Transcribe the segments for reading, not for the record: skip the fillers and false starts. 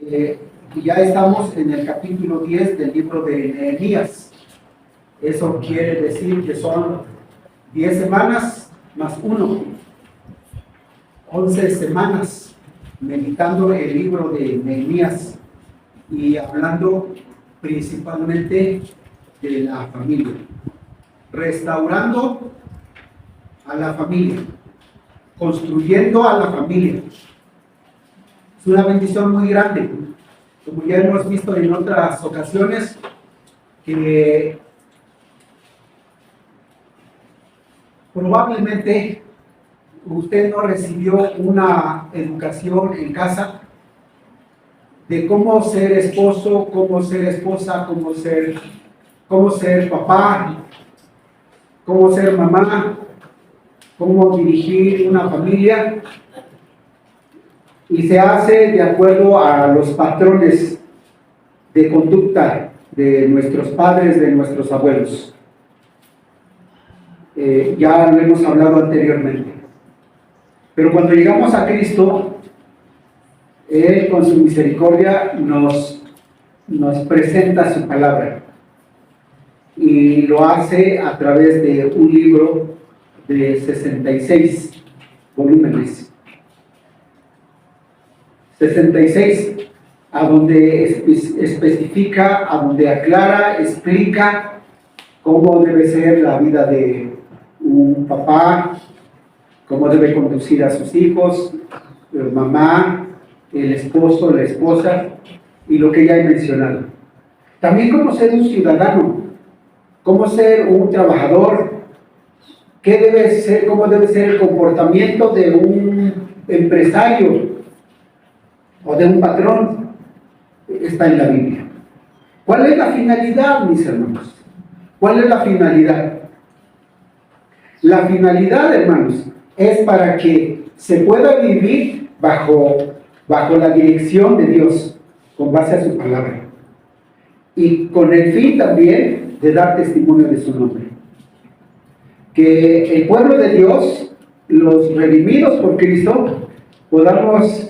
Y ya estamos en el capítulo 10 del libro de Nehemías. Eso quiere decir que son 10 semanas más 1, 11 semanas meditando el libro de Nehemías y hablando principalmente de la familia, restaurando a la familia, construyendo a la familia. Es una bendición muy grande, como ya hemos visto en otras ocasiones, que probablemente usted no recibió una educación en casa de cómo ser esposo, cómo ser esposa, cómo ser papá, cómo ser mamá, cómo dirigir una familia, y se hace de acuerdo a los patrones de conducta de nuestros padres, de nuestros abuelos. Ya lo hemos hablado anteriormente. Pero cuando llegamos a Cristo, Él con su misericordia nos presenta su palabra, y lo hace a través de un libro de 66 volúmenes. 66, a donde especifica, a donde aclara, explica cómo debe ser la vida de un papá, cómo debe conducir a sus hijos, mamá, el esposo, la esposa, y lo que ya he mencionado. También cómo ser un ciudadano, cómo ser un trabajador, qué debe ser, cómo debe ser el comportamiento de un empresario o de un patrón. Está en la Biblia. ¿Cuál es la finalidad, mis hermanos? ¿Cuál es la finalidad? La finalidad, hermanos, es para que se pueda vivir bajo la dirección de Dios, con base a su palabra, y con el fin también de dar testimonio de su nombre. Que el pueblo de Dios, los redimidos por Cristo, podamos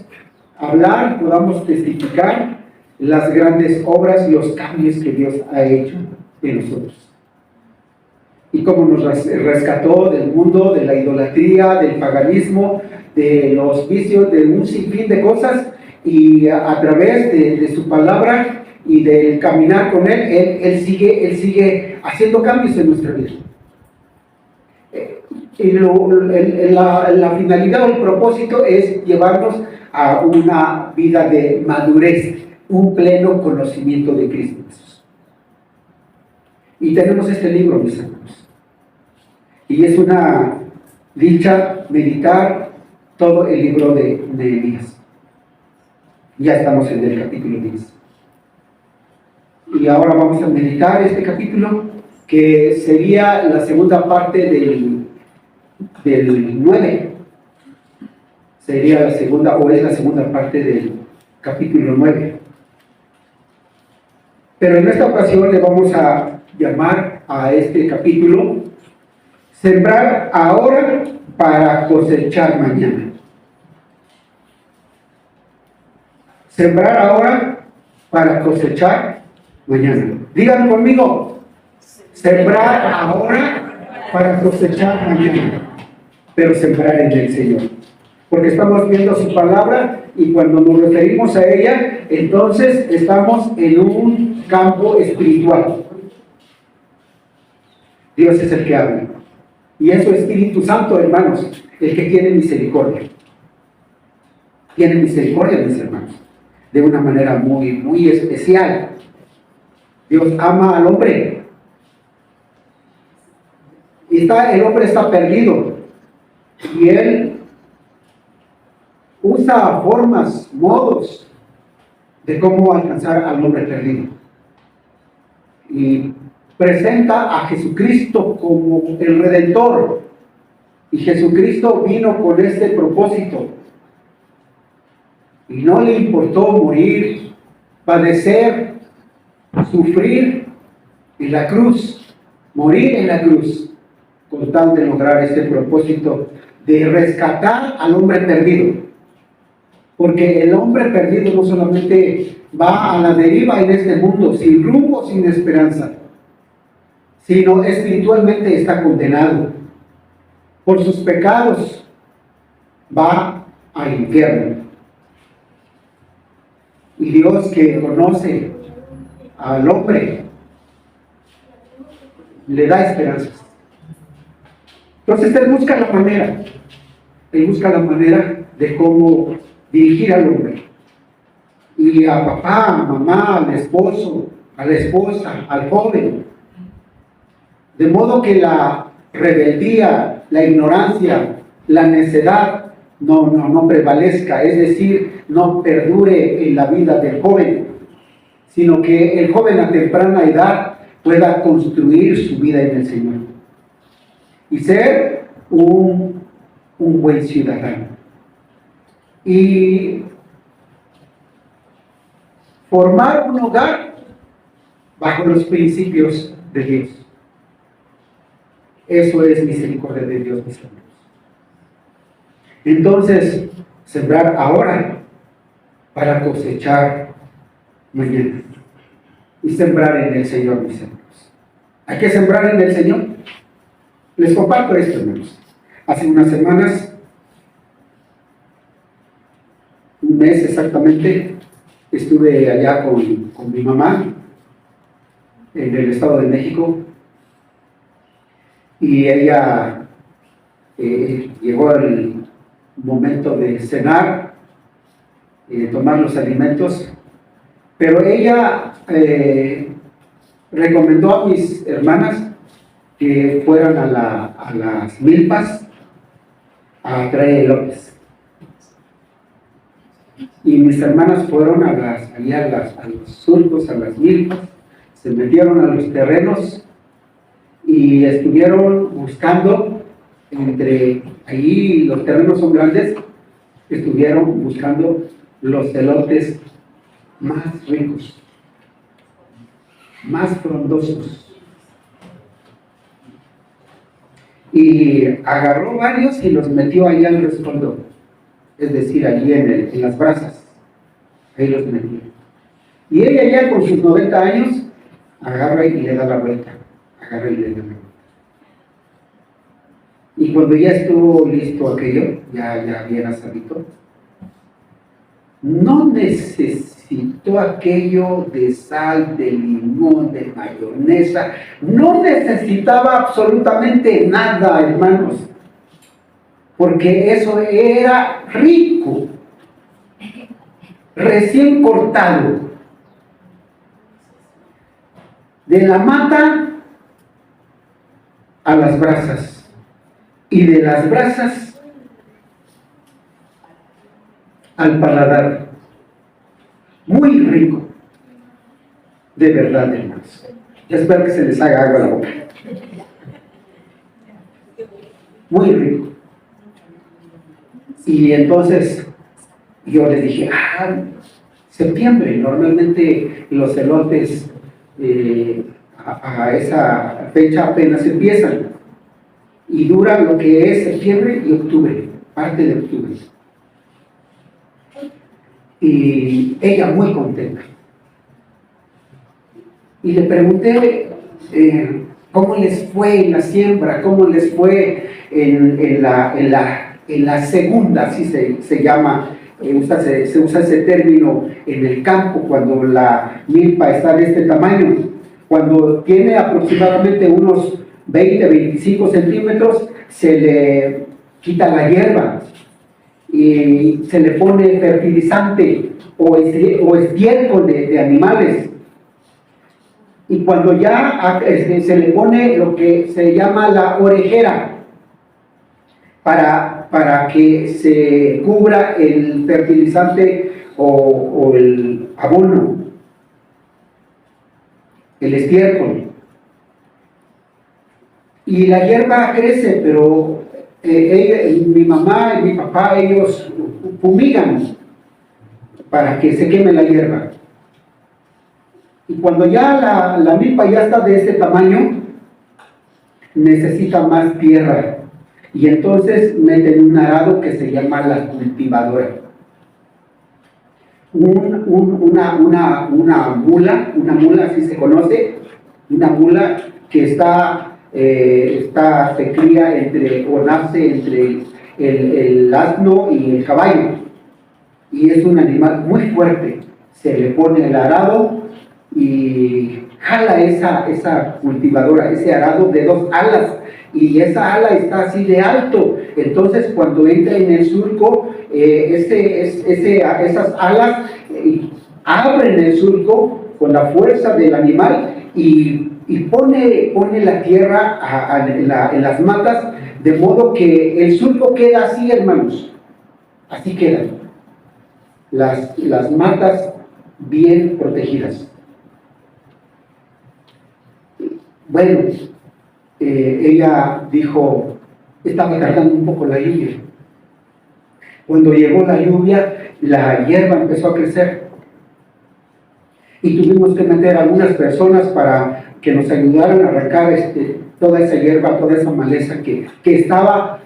hablar, podamos testificar las grandes obras y los cambios que Dios ha hecho en nosotros. Y cómo nos rescató del mundo, de la idolatría, del paganismo, de los vicios, de un sinfín de cosas, y a través de su palabra y del caminar con Él sigue haciendo cambios en nuestra vida. Y la finalidad o el propósito es llevarnos a una vida de madurez, un pleno conocimiento de Cristo Jesús. Y tenemos este libro, mis hermanos, y es una dicha meditar todo el libro de Nehemías. Ya estamos en el capítulo 10. Y ahora vamos a meditar este capítulo, que sería la segunda parte del 9. Sería la segunda, o es la segunda parte del capítulo 9. Pero en esta ocasión le vamos a llamar a este capítulo Sembrar ahora para cosechar mañana. Sembrar ahora para cosechar mañana. Digan conmigo: sembrar ahora para cosechar mañana. Pero sembrar en el Señor. Porque estamos viendo su palabra, y cuando nos referimos a ella, entonces estamos en un campo espiritual. Dios es el que habla, y es su Espíritu Santo, hermanos, el que tiene misericordia. Tiene misericordia, mis hermanos, de una manera muy, muy especial. Dios ama al hombre, y el hombre está perdido, y Él usa formas, modos de cómo alcanzar al hombre perdido, y presenta a Jesucristo como el Redentor. Y Jesucristo vino con este propósito, y no le importó morir, padecer, sufrir en la cruz, morir en la cruz, con tal de lograr este propósito de rescatar al hombre perdido. Porque el hombre perdido no solamente va a la deriva en este mundo, sin rumbo, sin esperanza, sino espiritualmente está condenado. Por sus pecados va al infierno. Y Dios, que conoce al hombre, le da esperanzas. Entonces Él busca la manera de cómo dirigir al hombre. Y a papá, a mamá, al esposo, a la esposa, al joven. De modo que la rebeldía, la ignorancia, la necedad no prevalezca, es decir, no perdure en la vida del joven, sino que el joven a temprana edad pueda construir su vida en el Señor y ser un buen ciudadano. Y formar un hogar bajo los principios de Dios. Eso es misericordia de Dios, mis hermanos. Entonces, sembrar ahora para cosechar mañana. Y sembrar en el Señor, mis hermanos. ¿Hay que sembrar en el Señor? Les comparto esto, hermanos. Hace unas semanas, un mes exactamente, estuve allá con mi mamá en el Estado de México. Y ella llegó el momento de cenar y de tomar los alimentos, pero ella recomendó a mis hermanas que fueran a las milpas a traer elotes. Y mis hermanas fueron a los surcos, a las milpas, se metieron a los terrenos y estuvieron buscando, entre ahí los terrenos son grandes, estuvieron buscando los elotes más ricos, más frondosos. Y agarró varios y los metió ahí al respaldo, es decir, allí en las brasas, ahí los metió. Y ella ya con sus 90 años, agarra y le da la vuelta. Y cuando ya estuvo listo aquello, ya bien asadito, no necesitó aquello de sal, de limón, de mayonesa, no necesitaba absolutamente nada, hermanos, porque eso era rico, recién cortado, de la mata a las brasas y de las brasas al paladar. Muy rico, de verdad, hermanos. Yo espero que se les haga agua a la boca. Muy rico. Y entonces yo les dije, septiembre, normalmente los elotes a esa fecha apenas empiezan y duran lo que es septiembre y octubre, parte de octubre. Y ella muy contenta. Y le pregunté cómo les fue en la siembra, cómo les fue en la segunda, así se llama, se usa ese término en el campo cuando la milpa está de este tamaño. Cuando tiene aproximadamente unos 20-25 centímetros, se le quita la hierba y se le pone fertilizante o estiércol de animales. Y cuando ya se le pone lo que se llama la orejera para que se cubra el fertilizante o el abono, el estiércol. Y la hierba crece, pero mi mamá y mi papá, ellos fumigan para que se queme la hierba. Y cuando ya la milpa ya está de este tamaño, necesita más tierra. Y entonces meten un arado que se llama la cultivadora. una mula, así se conoce, una mula que se cría o nace entre el asno y el caballo, y es un animal muy fuerte. Se le pone el arado y jala esa cultivadora, ese arado de 2 alas, y esa ala está así de alto. Entonces cuando entra en el surco, esas alas abren el surco con la fuerza del animal y pone la tierra en las matas, de modo que el surco queda así, hermanos, así quedan las matas bien protegidas. Bueno, ella dijo, estaba tardando un poco la lluvia. Cuando llegó la lluvia, la hierba empezó a crecer. Y tuvimos que meter a algunas personas para que nos ayudaran a arrancar toda esa hierba, toda esa maleza que estaba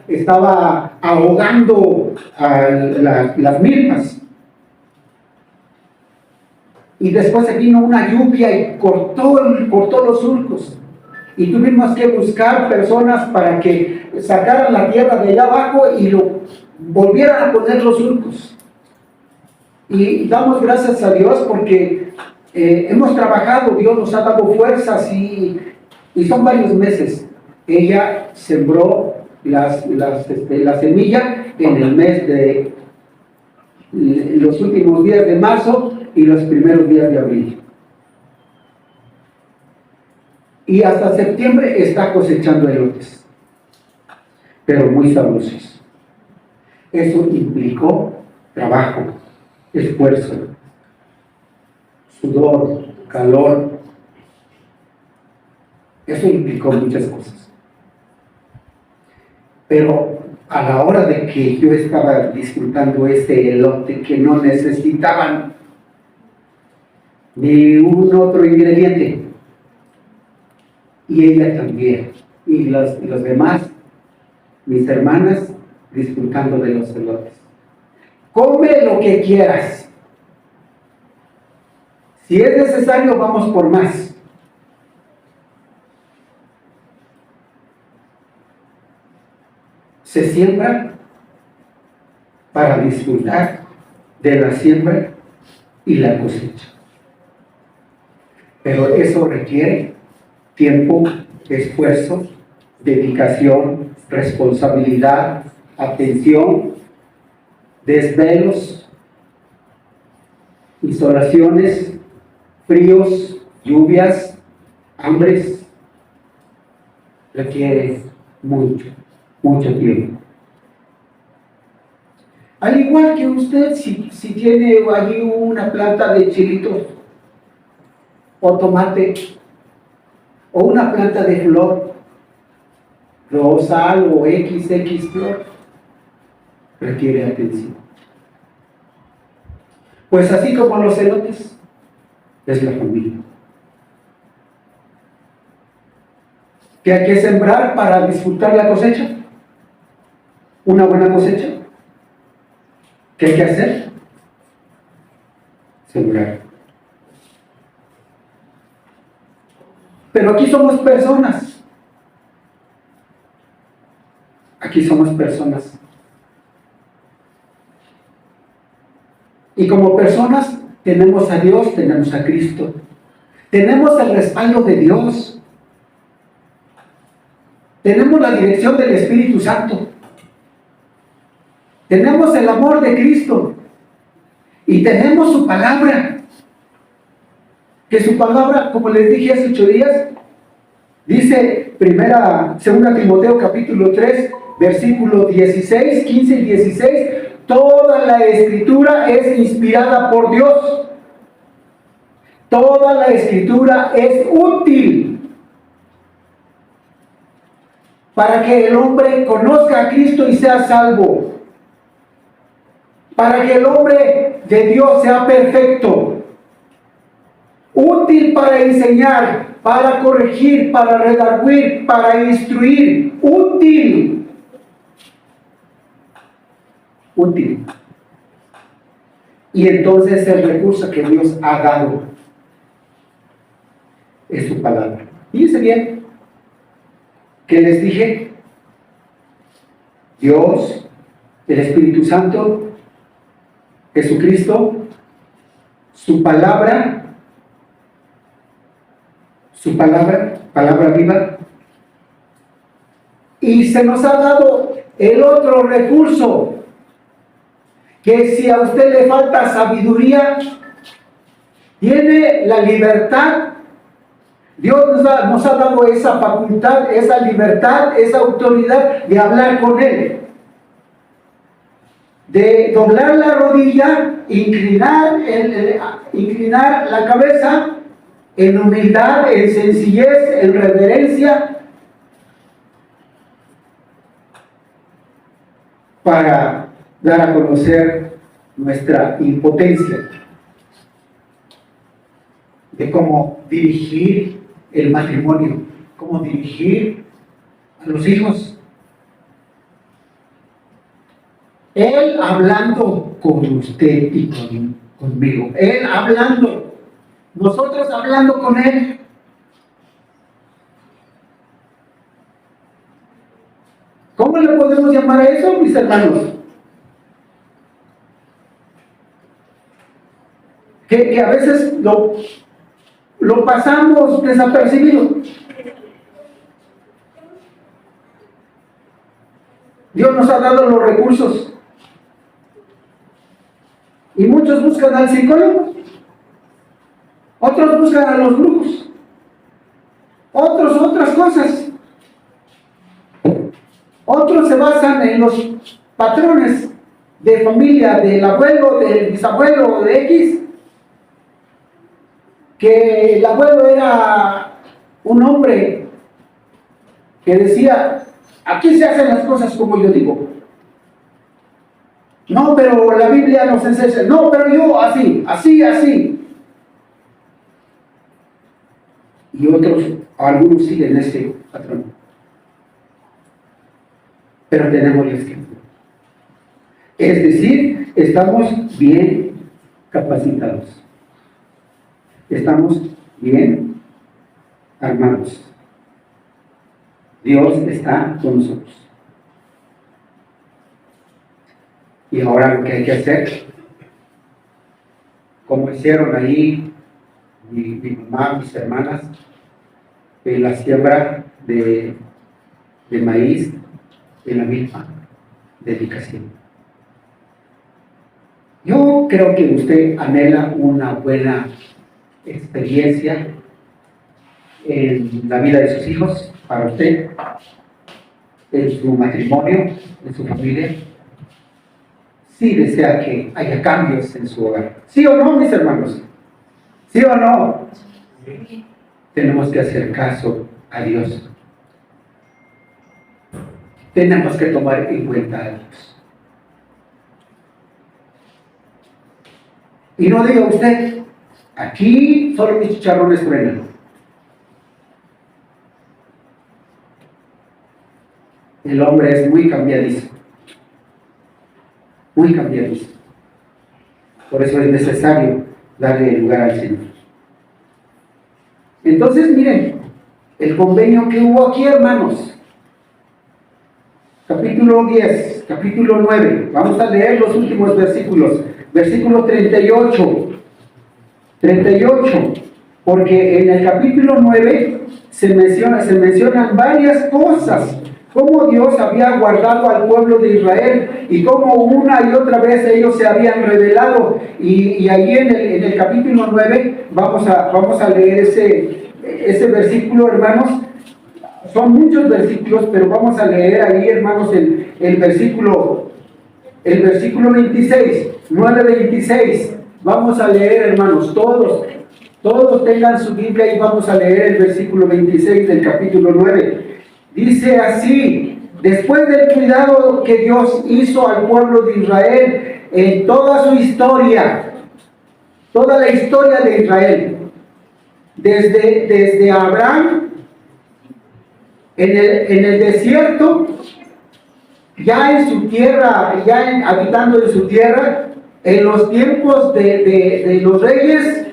ahogando a las milpas. Y después se vino una lluvia y cortó los surcos. Y tuvimos que buscar personas para que sacaran la tierra de allá abajo y lo volvieran a poner los surcos. Y damos gracias a Dios porque hemos trabajado, Dios nos ha dado fuerzas y son varios meses. Ella sembró la semilla en el mes de los últimos días de marzo y los primeros días de abril. Y hasta septiembre está cosechando elotes, pero muy sabrosos. Eso implicó trabajo, esfuerzo, sudor, calor. Eso implicó muchas cosas. Pero a la hora de que yo estaba disfrutando ese elote que no necesitaban ni un otro ingrediente, y ella también, y los demás, mis hermanas, disfrutando de los elotes. Come lo que quieras. Si es necesario, vamos por más. Se siembra para disfrutar de la siembra y la cosecha. Pero eso requiere tiempo, esfuerzo, dedicación, responsabilidad, atención, desvelos, insolaciones, fríos, lluvias, hambres. Requiere mucho tiempo. Al igual que usted, si tiene allí una planta de chilitos o tomate o una planta de flor, rosal o XX flor, requiere atención. Pues así como los elotes, es la familia. ¿Que hay que sembrar para disfrutar la cosecha? ¿Una buena cosecha? ¿Qué hay que hacer? Sembrar. Pero aquí somos personas. Aquí somos personas. Y como personas tenemos a Dios, tenemos a Cristo. Tenemos el respaldo de Dios. Tenemos la dirección del Espíritu Santo. Tenemos el amor de Cristo. Y tenemos su palabra. Que su palabra, como les dije hace 8 días, dice 2 Timoteo capítulo 3, versículos 16, 15 y 16, toda la escritura es inspirada por Dios. Toda la escritura es útil para que el hombre conozca a Cristo y sea salvo. Para que el hombre de Dios sea perfecto. Útil para enseñar, para corregir, para redarguir, para instruir. Útil. Y entonces el recurso que Dios ha dado es su palabra. Fíjense bien, que les dije, Dios, el Espíritu Santo, Jesucristo, su palabra, palabra viva, y se nos ha dado el otro recurso, que si a usted le falta sabiduría, tiene la libertad. Dios nos ha dado esa facultad, esa libertad, esa autoridad de hablar con Él, de doblar la rodilla, inclinar la cabeza en humildad, en sencillez, en reverencia, para dar a conocer nuestra impotencia de cómo dirigir el matrimonio, cómo dirigir a los hijos. Él hablando con usted y conmigo, Él hablando, nosotros hablando con Él. ¿Cómo le podemos llamar a eso, mis hermanos? Que a veces lo pasamos desapercibido. Dios nos ha dado los recursos y muchos buscan al psicólogo, otros buscan a los brujos, otros otras cosas, otros se basan en los patrones de familia del abuelo, del bisabuelo o de X, que el abuelo era un hombre que decía: aquí se hacen las cosas como yo digo. No, pero la Biblia nos enseña. No, pero yo así. Y algunos siguen ese patrón. Pero tenemos el esquema. Es decir, estamos bien capacitados. Estamos bien armados. Dios está con nosotros. Y ahora lo que hay que hacer, como hicieron ahí mi mamá, mis hermanas, en la siembra de maíz, en la misma dedicación. Yo creo que usted anhela una buena experiencia en la vida de sus hijos, para usted, en su matrimonio, en su familia. Sí desea que haya cambios en su hogar. ¿Sí o no, mis hermanos? ¿Sí o no? Sí. Tenemos que hacer caso a Dios. Tenemos que tomar en cuenta a Dios. Y no diga usted: aquí solo mis chicharrones truenan. El hombre es muy cambiadizo. Muy cambiadizo. Por eso es necesario darle lugar al Señor. Entonces, miren, el convenio que hubo aquí, hermanos. Capítulo 10, capítulo 9. Vamos a leer los últimos versículos. Versículo 38. 38. Porque en el capítulo 9 se mencionan varias cosas. Cómo Dios había guardado al pueblo de Israel y cómo una y otra vez ellos se habían rebelado. Y ahí en el capítulo 9 vamos a leer ese versículo, hermanos. Son muchos versículos, pero vamos a leer ahí, hermanos, el versículo 26, 9:26. Vamos a leer, hermanos, todos tengan su Biblia y vamos a leer el versículo 26 del capítulo 9. Dice así: después del cuidado que Dios hizo al pueblo de Israel en toda su historia, toda la historia de Israel, desde Abraham en el desierto, ya en su tierra, habitando en su tierra, en los tiempos de los reyes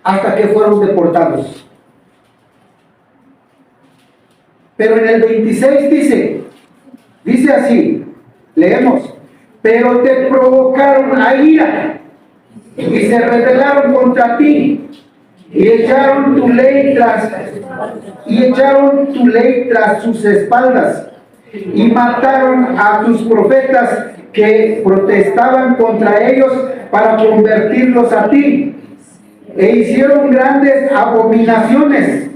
hasta que fueron deportados. Pero en el 26 dice así, leemos, pero te provocaron a ira y se rebelaron contra ti y echaron tu ley tras sus espaldas y mataron a tus profetas que protestaban contra ellos para convertirlos a ti, e hicieron grandes abominaciones.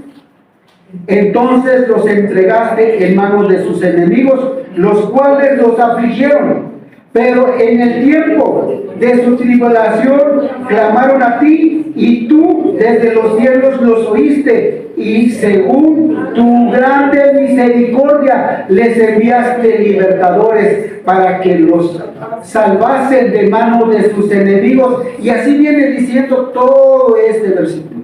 Entonces los entregaste en manos de sus enemigos, los cuales los afligieron. Pero en el tiempo de su tribulación clamaron a ti, y tú desde los cielos los oíste, y según tu grande misericordia les enviaste libertadores para que los salvasen de manos de sus enemigos. Y así viene diciendo todo este versículo.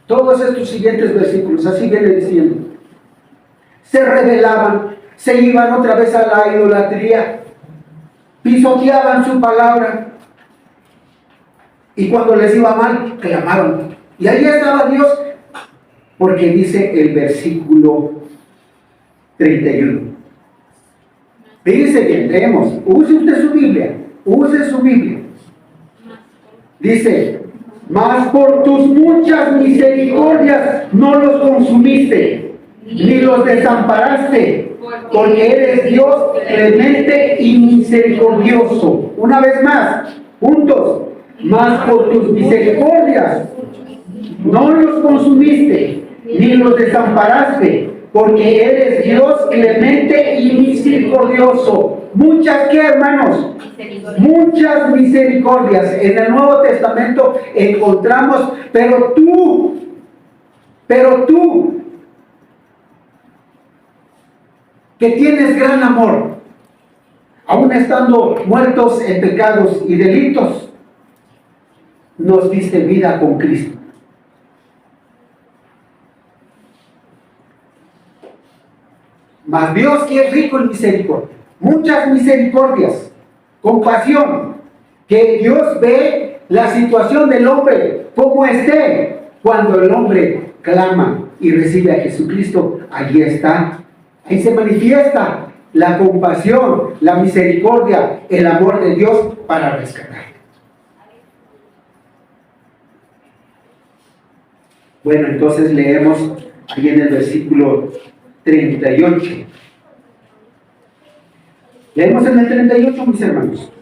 Todos estos siguientes versículos, así viene diciendo. Se rebelaban, se iban otra vez a la idolatría, pisoteaban su palabra, y cuando les iba mal, clamaron. Y ahí estaba Dios, porque dice el versículo 31. Fíjense bien, leemos, use usted su Biblia, use su Biblia. Dice, mas por tus muchas misericordias no los consumiste, ni los desamparaste, porque eres Dios clemente y misericordioso. Una vez más, juntos, mas por tus misericordias no los consumiste, ni los desamparaste, porque eres Dios clemente y misericordioso. Muchas, ¿qué, hermanos? Muchas misericordias. En el Nuevo Testamento encontramos, pero tú, que tienes gran amor, aún estando muertos en pecados y delitos, nos diste vida con Cristo. Mas Dios, que es rico en misericordia, muchas misericordias, compasión, que Dios ve la situación del hombre como esté. Cuando el hombre clama y recibe a Jesucristo, allí está, ahí se manifiesta la compasión, la misericordia, el amor de Dios para rescatar. Bueno, entonces leemos ahí en el versículo 38. Leemos en el 38, mis hermanos.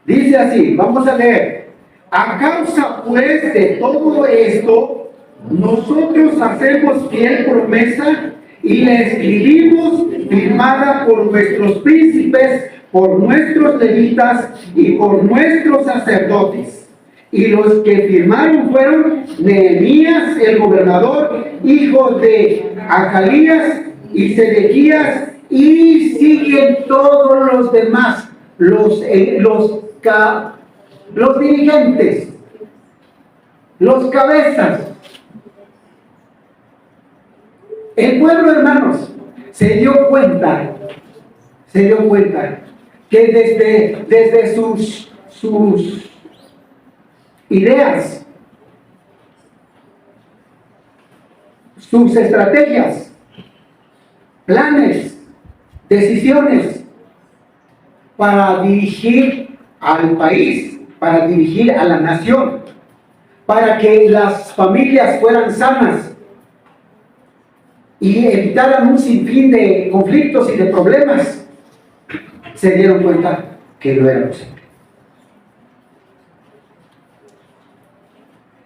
Dice así, vamos a leer. A causa pues de todo esto, nosotros hacemos fiel promesa y la escribimos firmada por nuestros príncipes, por nuestros levitas y por nuestros sacerdotes. Y los que firmaron fueron Nehemías, el gobernador, hijo de Acalías, y Sedequías, y siguen todos los demás, los dirigentes, los cabezas. El pueblo, hermanos, se dio cuenta que desde sus ideas, sus estrategias, planes, decisiones para dirigir al país, para dirigir a la nación, para que las familias fueran sanas y evitaran un sinfín de conflictos y de problemas, se dieron cuenta que no era posible.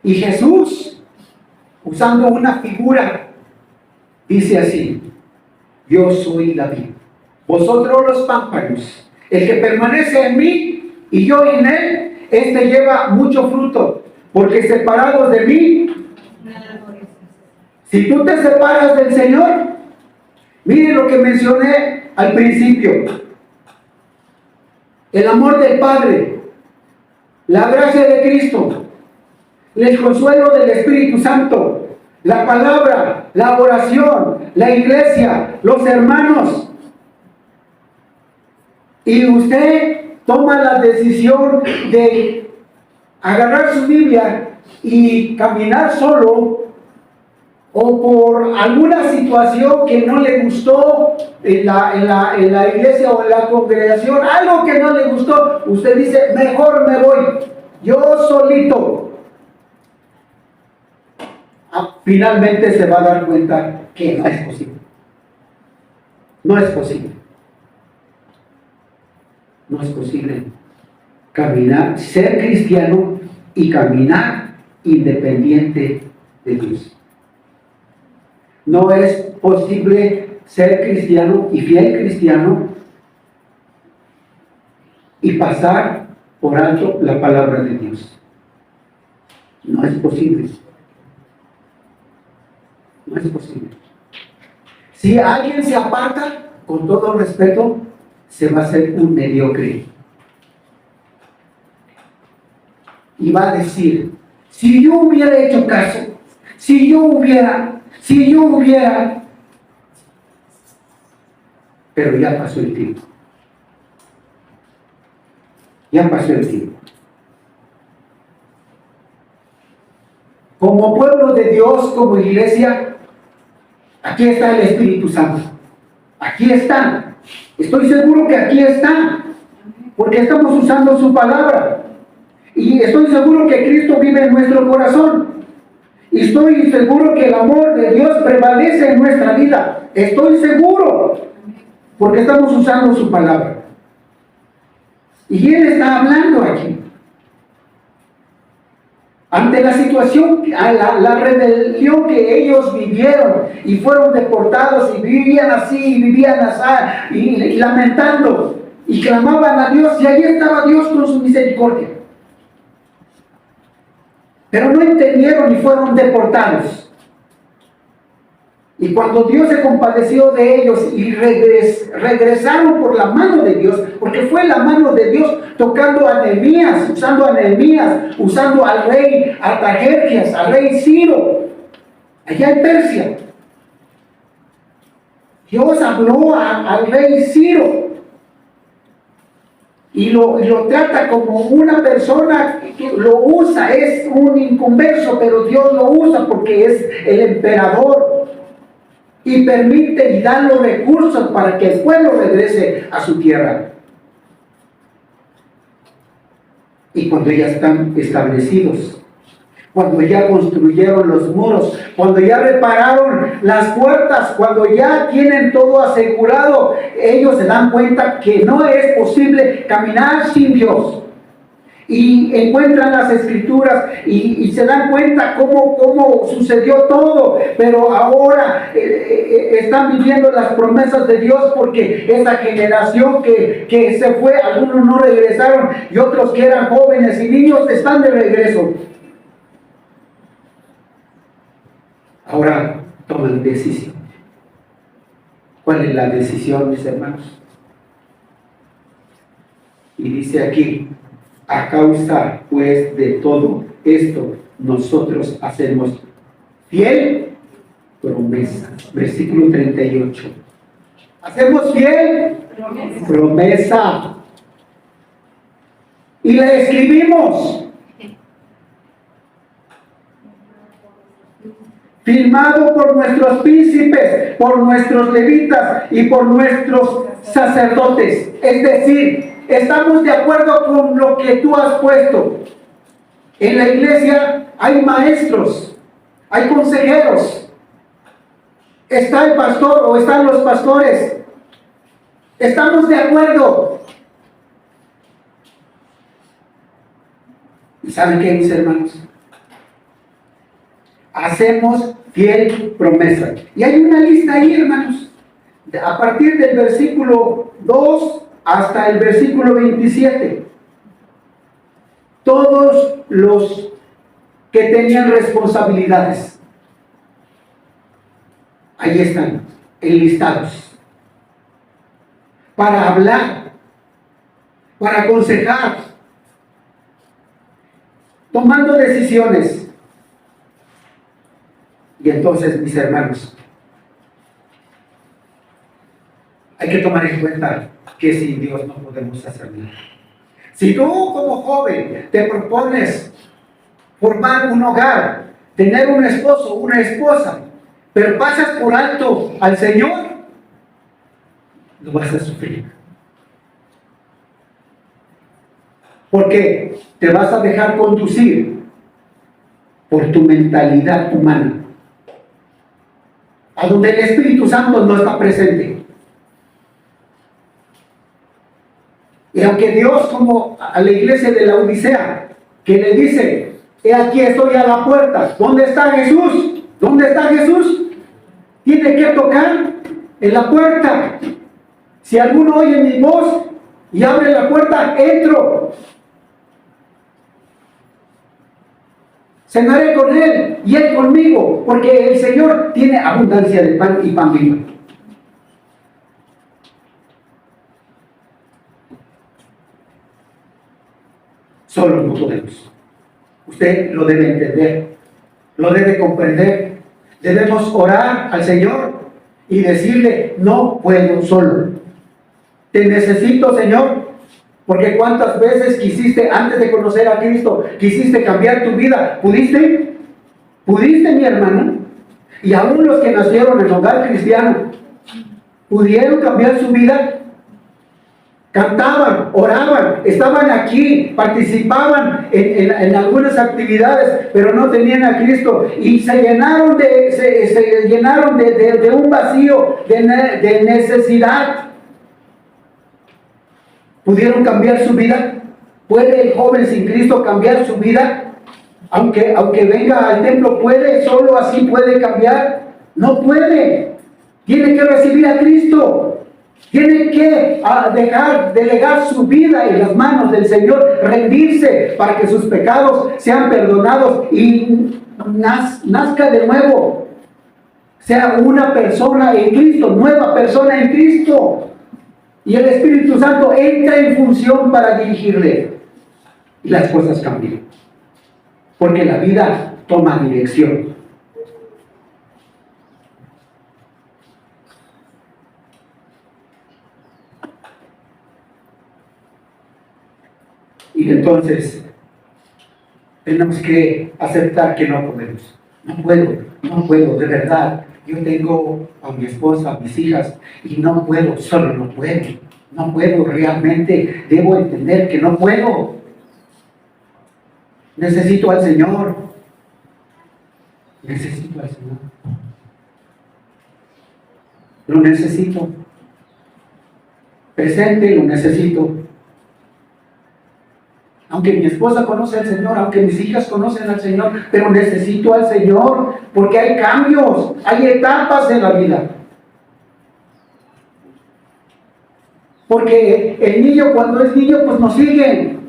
Y Jesús, usando una figura, dice así: yo soy la vid, vosotros los pámpanos. El que permanece en mí y yo en él, este lleva mucho fruto, porque separados de mí, si tú te separas del Señor, mire lo que mencioné al principio: el amor del Padre, la gracia de Cristo, el consuelo del Espíritu Santo, la palabra, la oración, la iglesia, los hermanos. Y usted toma la decisión de agarrar su Biblia y caminar solo, o por alguna situación que no le gustó en la iglesia o en la congregación, algo que no le gustó, usted dice, mejor me voy, yo solito. Finalmente se va a dar cuenta que no es posible. No es posible. No es posible caminar, ser cristiano y caminar independiente de Dios. No es posible ser cristiano y fiel cristiano y pasar por alto la palabra de Dios. No es posible. No es posible. Si alguien se aparta, con todo respeto, se va a hacer un mediocre. Y va a decir, si yo hubiera hecho caso, si yo hubiera, pero ya pasó el tiempo. Ya pasó el tiempo. Como pueblo de Dios, como iglesia, aquí está el Espíritu Santo. Aquí está. Estoy seguro que aquí está. Porque estamos usando su palabra. Y estoy seguro que Cristo vive en nuestro corazón. Y estoy seguro que el amor de Dios prevalece en nuestra vida. Estoy seguro. Porque estamos usando su palabra. Y Él está hablando aquí. Ante la situación, la rebelión que ellos vivieron y fueron deportados y vivían así, y vivían así, y lamentando, y clamaban a Dios, y ahí estaba Dios con su misericordia. Pero no entendieron y fueron deportados. Y cuando Dios se compadeció de ellos y regresaron por la mano de Dios, porque fue la mano de Dios tocando a Nehemías, usando al rey Artajerjes, al rey Ciro, allá en Persia. Dios habló al rey Ciro y lo trata como una persona que lo usa, es un inconverso, pero Dios lo usa porque es el emperador. Y permite y da los recursos para que el pueblo regrese a su tierra. Y cuando ya están establecidos, cuando ya construyeron los muros, cuando ya repararon las puertas, cuando ya tienen todo asegurado, ellos se dan cuenta que no es posible caminar sin Dios. Y encuentran las escrituras y se dan cuenta cómo sucedió todo, pero ahora están viviendo las promesas de Dios, porque esa generación que se fue, algunos no regresaron y otros que eran jóvenes y niños están de regreso. Ahora toman decisión. ¿Cuál es la decisión, mis hermanos? Y dice aquí, a causa pues de todo esto, nosotros hacemos fiel promesa. Versículo 38. Hacemos fiel promesa. Y la escribimos. Firmado por nuestros príncipes, por nuestros levitas y por nuestros sacerdotes. Es decir, estamos de acuerdo con lo que tú has puesto. En la iglesia hay maestros, hay consejeros, está el pastor o están los pastores. Estamos de acuerdo. ¿Y saben qué, mis hermanos? Hacemos fiel promesa. Y hay una lista ahí, hermanos. A partir del versículo 2 hasta el versículo 27. Todos los que tenían responsabilidades, ahí están, enlistados. Para hablar, para aconsejar, tomando decisiones. Y entonces, mis hermanos, hay que tomar en cuenta que sin Dios no podemos hacer nada. Si tú como joven te propones formar un hogar, tener un esposo, una esposa, pero pasas por alto al Señor, lo vas a sufrir. Porque te vas a dejar conducir por tu mentalidad humana, a donde el Espíritu Santo no está presente. Y aunque Dios, como a la iglesia de la Odisea, que le dice, he aquí estoy a la puerta, ¿dónde está Jesús? ¿Dónde está Jesús? Tiene que tocar en la puerta. Si alguno oye mi voz y abre la puerta, entro. Cenaré con él y él conmigo, porque el Señor tiene abundancia de pan y pan vivo. Solo no podemos. Usted lo debe entender, lo debe comprender. Debemos orar al Señor y decirle, no puedo solo. Te necesito, Señor. Porque cuántas veces quisiste, antes de conocer a Cristo, quisiste cambiar tu vida. ¿Pudiste? ¿Pudiste, mi hermana? Y aún los que nacieron en hogar cristiano, ¿pudieron cambiar su vida? Cantaban, oraban, estaban aquí, participaban en algunas actividades, pero no tenían a Cristo y se llenaron de un vacío, de necesidad. ¿Pudieron cambiar su vida? ¿Puede el joven sin Cristo cambiar su vida? Aunque venga al templo, ¿puede? ¿Solo así puede cambiar? No puede. Tiene que recibir a Cristo. Tiene que delegar su vida en las manos del Señor, rendirse para que sus pecados sean perdonados y nazca de nuevo. Sea una persona en Cristo, nueva persona en Cristo. Y el Espíritu Santo entra en función para dirigirle. Y las cosas cambian. Porque la vida toma dirección. Y entonces tenemos que aceptar que no podemos. No puedo, de verdad. Yo tengo a mi esposa, a mis hijas, y no puedo, solo no puedo, realmente debo entender que no puedo. Necesito al Señor. Necesito al Señor. Lo necesito. Presente, lo necesito. Aunque mi esposa conoce al Señor, aunque mis hijas conocen al Señor, pero necesito al Señor, porque hay cambios, hay etapas en la vida. Porque el niño cuando es niño, pues nos sigue.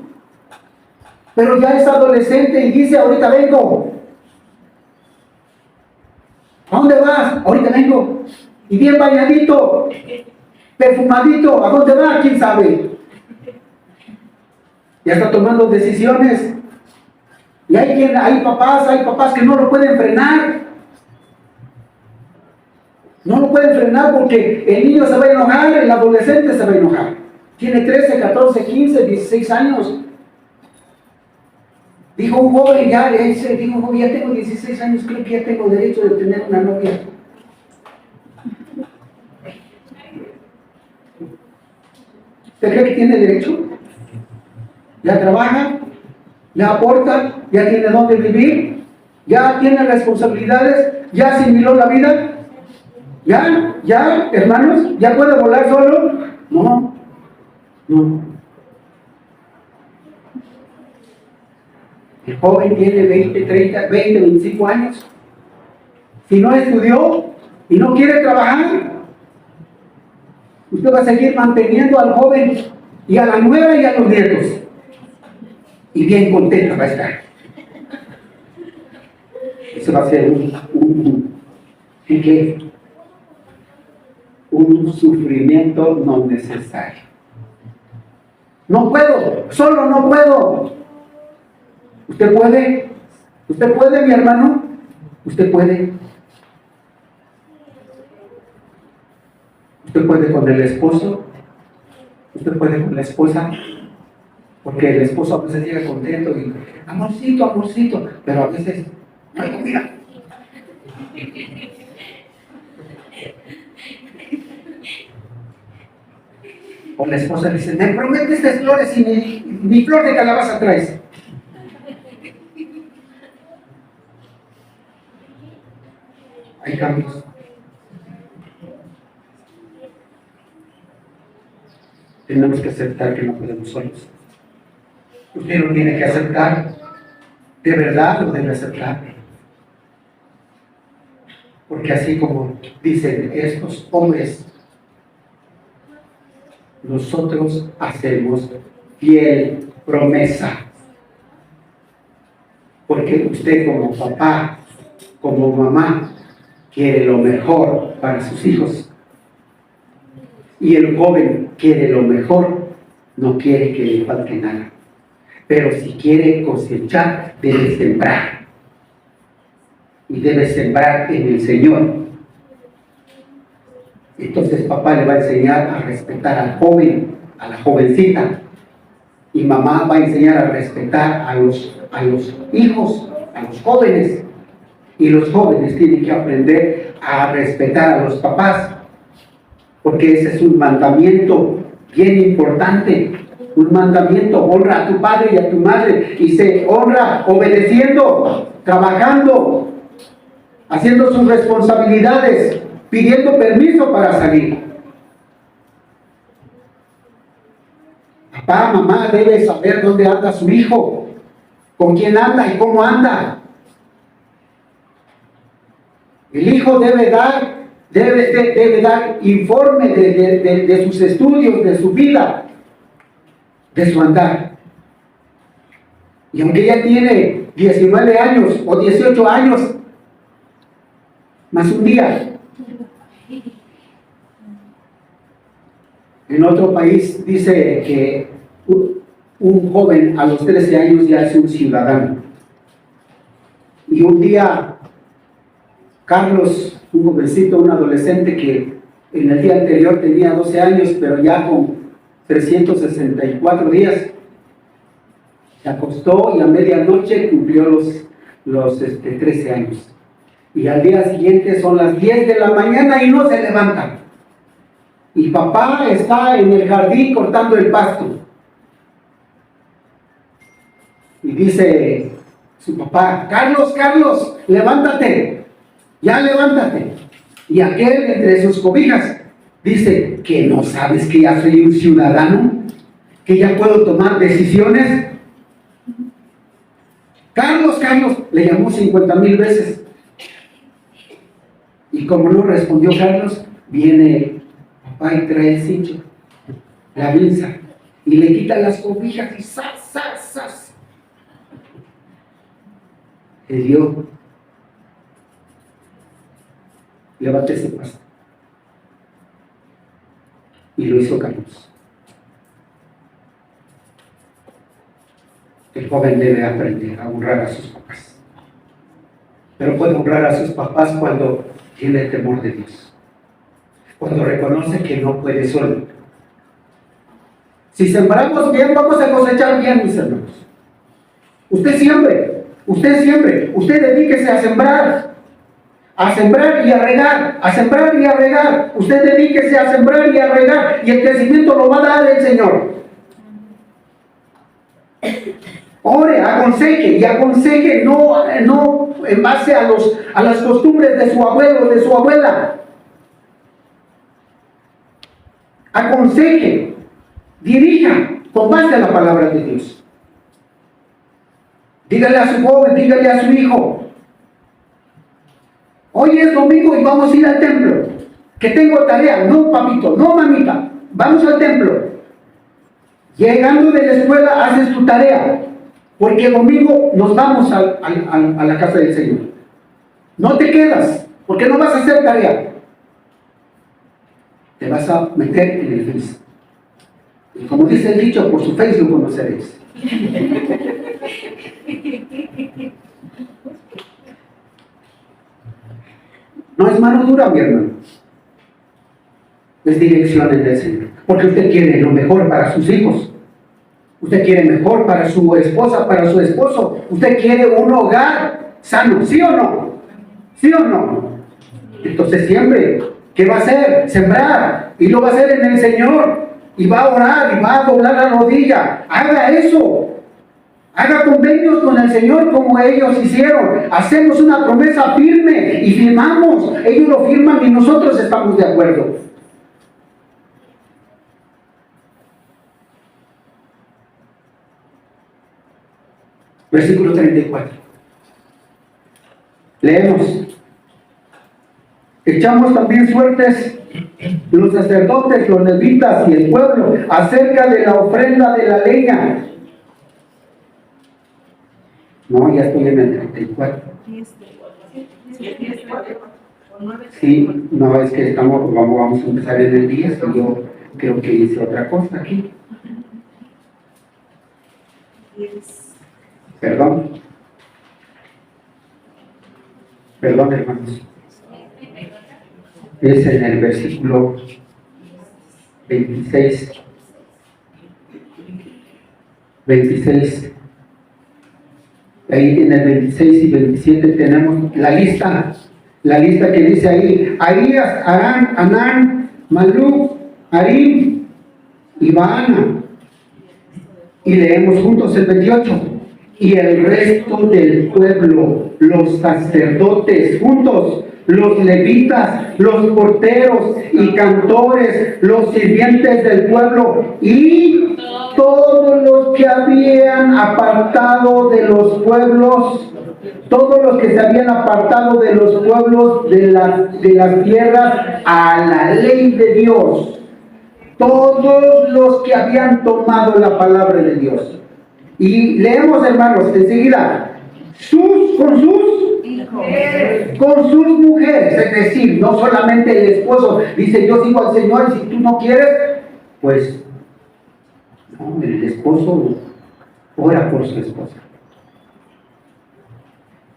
Pero ya es adolescente y dice, ahorita vengo. ¿A dónde vas? Ahorita vengo. Y bien bañadito, perfumadito, ¿a dónde va? ¿Quién sabe? Ya está tomando decisiones. Y hay papás que no lo pueden frenar. No lo pueden frenar porque el niño se va a enojar, el adolescente se va a enojar. Tiene 13, 14, 15, 16 años. Dijo un joven, ya tengo 16 años, creo que ya tengo derecho de tener una novia. ¿Usted cree que tiene derecho? Ya trabaja, ya aporta, ya tiene dónde vivir, ya tiene responsabilidades, ya asimiló la vida, ya, hermanos, ya puede volar solo. No. El joven tiene 20, 30, 20, 25 años. Si no estudió y no quiere trabajar, usted va a seguir manteniendo al joven y a la nuera y a los nietos. Y bien contento va a estar. Eso va a ser un sufrimiento no necesario. No puedo, solo no puedo. ¿Usted puede? ¿Usted puede, mi hermano? ¿Usted puede? ¿Usted puede con el esposo? ¿Usted puede con la esposa? Porque el esposo a veces llega contento y, amorcito, amorcito, pero a veces, no hay comida. O la esposa dice, me prometiste flores y ni flor de calabaza traes. Hay cambios. Tenemos que aceptar que no podemos solos. Usted lo tiene que aceptar. De verdad lo debe aceptar. Porque así como dicen estos hombres, nosotros hacemos fiel promesa. Porque usted como papá, como mamá, quiere lo mejor para sus hijos. Y el joven quiere lo mejor, no quiere que le falte nada. Pero si quiere cosechar, debe sembrar. Y debe sembrar en el Señor. Entonces papá le va a enseñar a respetar al joven, a la jovencita. Y mamá va a enseñar a respetar a los hijos, a los jóvenes. Y los jóvenes tienen que aprender a respetar a los papás. Porque ese es un mandamiento bien importante. Un mandamiento: honra a tu padre y a tu madre. Y se honra obedeciendo, trabajando, haciendo sus responsabilidades, pidiendo permiso para salir. Papá, mamá debe saber dónde anda su hijo, con quién anda y cómo anda. El hijo debe dar informe de sus estudios, de su vida, de su andar. Y aunque ya tiene 19 años o 18 años, más un día. En otro país dice que un joven a los 13 años ya es un ciudadano. Y un día, Carlos, un jovencito, un adolescente que en el día anterior tenía 12 años, pero ya con 364 días, se acostó y a medianoche cumplió los 13 años. Y al día siguiente son las 10 de la mañana y no se levanta. Y papá está en el jardín cortando el pasto. Y dice su papá: Carlos, Carlos, levántate, ya levántate. Y aquel, entre sus cobijas, dice: ¿que no sabes que ya soy un ciudadano? ¿Que ya puedo tomar decisiones? Carlos, Carlos, le llamó 50,000 veces. Y como no respondió Carlos, viene papá y trae el cincho, la pinza, y le quita las cobijas y ¡zas, zas, zas! Le dio: levante ese pasto. Y lo hizo Carlos. El joven debe aprender a honrar a sus papás. Pero puede honrar a sus papás cuando tiene el temor de Dios. Cuando reconoce que no puede solo. Si sembramos bien, vamos a cosechar bien, mis hermanos. Usted siempre, usted dedíquese a sembrar y a regar, a sembrar y a regar. Usted dedíquese a sembrar y a regar, y el crecimiento lo va a dar el Señor. Ore, aconseje, y aconseje no en base a las costumbres de su abuelo o de su abuela. Aconseje, dirija con base a la palabra de Dios. Dígale a su joven, dígale a su hijo: hoy es domingo y vamos a ir al templo, que tengo tarea. No, papito, no, mamita, vamos al templo. Llegando de la escuela haces tu tarea, porque el domingo nos vamos a la casa del Señor. No te quedas, porque no vas a hacer tarea. Te vas a meter en el Facebook. Y como dice el dicho, por su face lo conoceréis. No es mano dura, mi hermano. Es dirección en el Señor. Porque usted quiere lo mejor para sus hijos. Usted quiere mejor para su esposa, para su esposo. Usted quiere un hogar sano, ¿sí o no? ¿Sí o no? Entonces siempre, ¿qué va a hacer? Sembrar. Y lo va a hacer en el Señor. Y va a orar y va a doblar la rodilla. Haga eso. Haga convenios con el Señor como ellos hicieron. Hacemos una promesa firme y firmamos. Ellos lo firman y nosotros estamos de acuerdo. Versículo 34. Leemos. Echamos también suertes los sacerdotes, los levitas y el pueblo acerca de la ofrenda de la leña. No, ya estoy en el 34. Sí, no, es que vamos a empezar en el 10 y yo creo que hice otra cosa aquí. Perdón, hermanos. Es en el versículo 26. 26. Ahí en el 26 y 27 tenemos la lista que dice ahí: Ahías, Arán, Anán, Malú, Arim y Baana. Y leemos juntos el 28. Y el resto del pueblo, los sacerdotes juntos, los levitas, los porteros y cantores, los sirvientes del pueblo y todos los que habían apartado de los pueblos, todos los que se habían apartado de los pueblos de las tierras a la ley de Dios, todos los que habían tomado la palabra de Dios. Y leemos, hermanos, enseguida, con sus mujeres, es decir, no solamente el esposo dice yo sigo al Señor y si tú no quieres, pues no, el esposo ora por su esposa.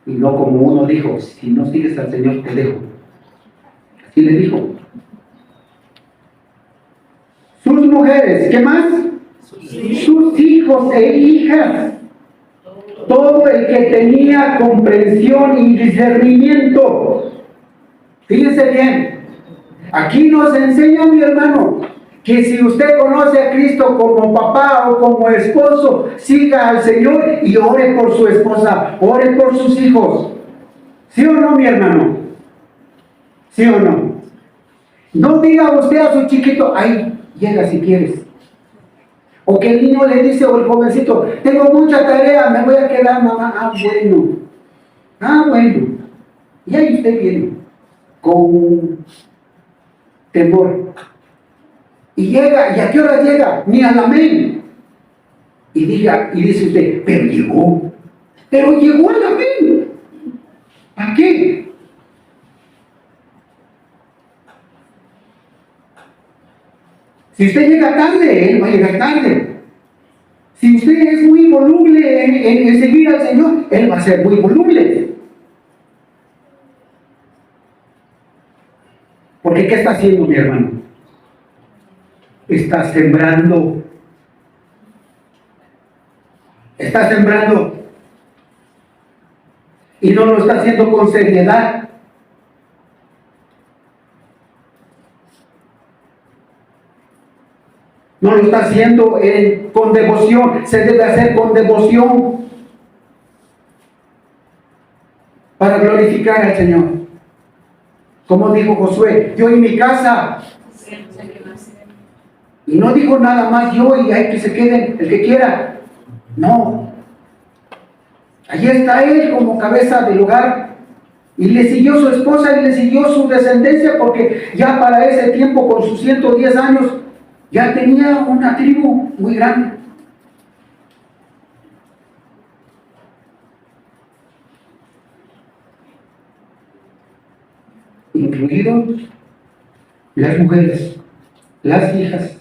Y no como uno dijo, si no sigues al Señor te dejo. Así le dijo. Sus mujeres, ¿qué más? Sus hijos e hijas, todo el que tenía comprensión y discernimiento. Fíjense bien, aquí nos enseña, mi hermano, que si usted conoce a Cristo como papá o como esposo, siga al Señor y ore por su esposa, ore por sus hijos. ¿Sí o no, mi hermano? ¿Sí o no? No diga usted a su chiquito, ahí, llega si quieres. O que el niño le dice, o el jovencito, tengo mucha tarea, me voy a quedar, mamá. Ah, bueno. Y ahí usted viene, con temor. Y llega, ¿y a qué hora llega? Ni al amén. Y dice usted, pero llegó el amén. ¿Para qué? Si usted llega tarde, él va a llegar tarde. Si usted es muy voluble en seguir al Señor, él va a ser muy voluble. Porque ¿qué está haciendo, mi hermano? Está sembrando. Está sembrando. Y no lo está haciendo con seriedad. No lo está haciendo con devoción. Se debe hacer con devoción para glorificar al Señor. Como dijo Josué, yo y mi casa. Y no dijo nada más yo y hay que se queden el que quiera. No. Allí está él como cabeza del hogar. Y le siguió su esposa y le siguió su descendencia, porque ya para ese tiempo, con sus 110 años, ya tenía una tribu muy grande. Incluidos las mujeres, las hijas,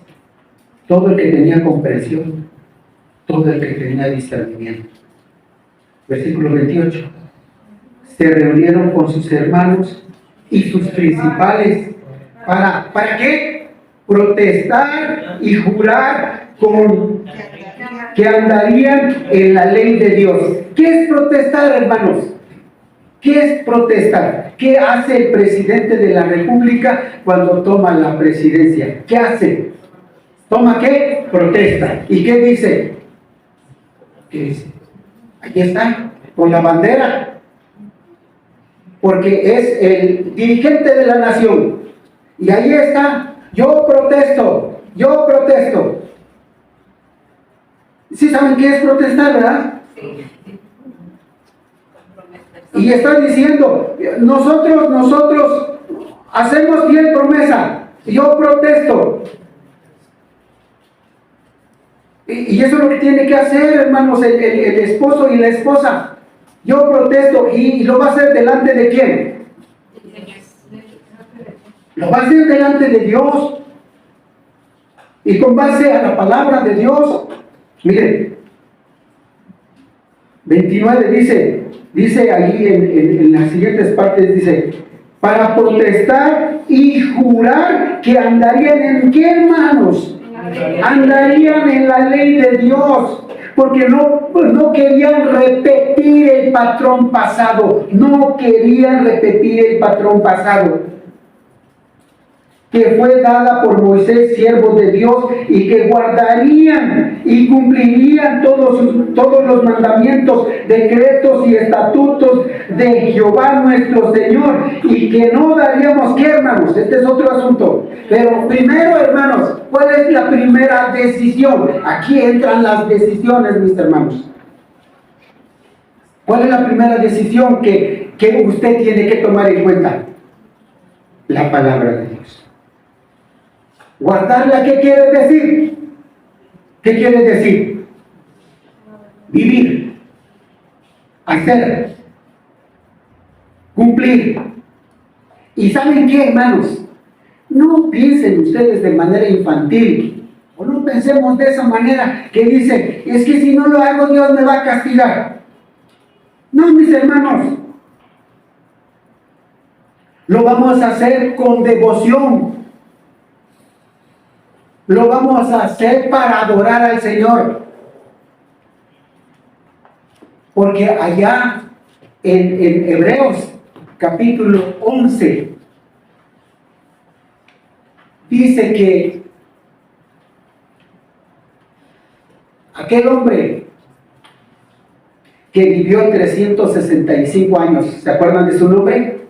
todo el que tenía comprensión, todo el que tenía discernimiento. Versículo 28. Se reunieron con sus hermanos y sus principales. ¿Para qué? Protestar y jurar que andarían en la ley de Dios. ¿Qué es protestar, hermanos? ¿Qué es protestar? ¿Qué hace el presidente de la República cuando toma la presidencia? ¿Qué hace? ¿Toma qué? Protesta. ¿Y qué dice? ¿Qué dice? Aquí está, con la bandera. Porque es el dirigente de la nación. Y ahí está, yo protesto, yo protesto. ¿Sí saben qué es protestar, verdad? Y está diciendo, nosotros hacemos fiel promesa, yo protesto. Y eso es lo que tiene que hacer, hermanos, el esposo y la esposa. Yo protesto, y lo va a hacer delante de ¿quién? Lo va a hacer delante de Dios. Y con base a la palabra de Dios. Miren, 29 dice allí en las siguientes partes, dice, para protestar y jurar que andarían en ¿qué, hermanos? Andarían en la ley de Dios, porque no querían repetir el patrón pasado, no querían repetir el patrón pasado que fue dada por Moisés, siervo de Dios, y que guardarían y cumplirían todos los mandamientos, decretos y estatutos de Jehová nuestro Señor, y que no daríamos, ¿qué, hermanos? Este es otro asunto. Pero primero, hermanos, ¿cuál es la primera decisión? Aquí entran las decisiones, mis hermanos. ¿Cuál es la primera decisión que usted tiene que tomar en cuenta? La palabra de Dios. Guardarla, ¿qué quiere decir? ¿Qué quiere decir? Vivir, hacer, cumplir. ¿Y saben qué, hermanos? No piensen ustedes de manera infantil, o no pensemos de esa manera que dicen, es que si no lo hago Dios me va a castigar. No, mis hermanos, lo vamos a hacer con devoción. Lo vamos a hacer para adorar al Señor. Porque allá en Hebreos capítulo 11 dice que aquel hombre que vivió 365 años, ¿se acuerdan de su nombre?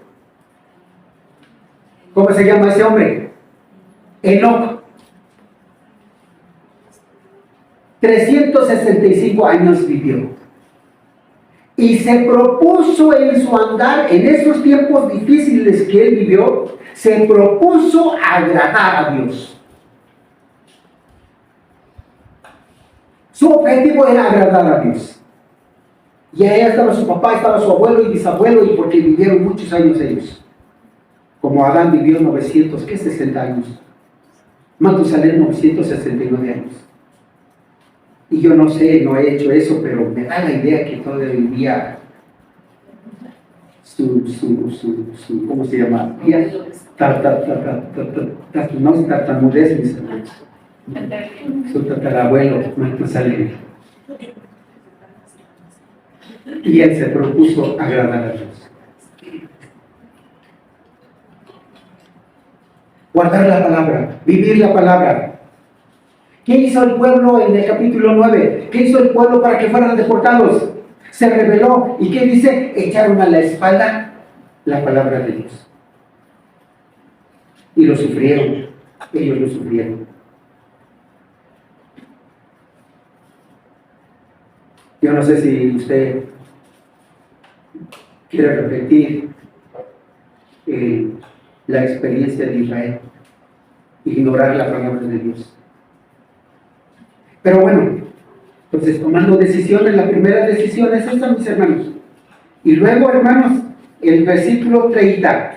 ¿Cómo se llama ese hombre? Enoc. 365 años vivió. Y se propuso en su andar, en esos tiempos difíciles que él vivió, se propuso agradar a Dios. Su objetivo era agradar a Dios. Y allá estaba su papá, estaba su abuelo y bisabuelo, y porque vivieron muchos años ellos. Como Adán vivió 960 años. Matusalén 969 años. Y yo no sé, no he hecho eso, pero me da la idea que todavía vivía ¿cómo se llama? No es tartamudez, mis hermanos. Su tatarabuelo, Matusalén. Y él se propuso agradar a Dios. Guardar la palabra, vivir la palabra. ¿Qué hizo el pueblo en el capítulo 9? ¿Qué hizo el pueblo para que fueran deportados? Se rebeló. ¿Y qué dice? Echaron a la espalda la palabra de Dios. Y lo sufrieron. Ellos lo sufrieron. Yo no sé si usted quiere repetir la experiencia de Israel. Ignorar la palabra de Dios. Pero bueno, entonces tomando decisiones, la primera decisión es esa, mis hermanos. Y luego, hermanos, el versículo 30.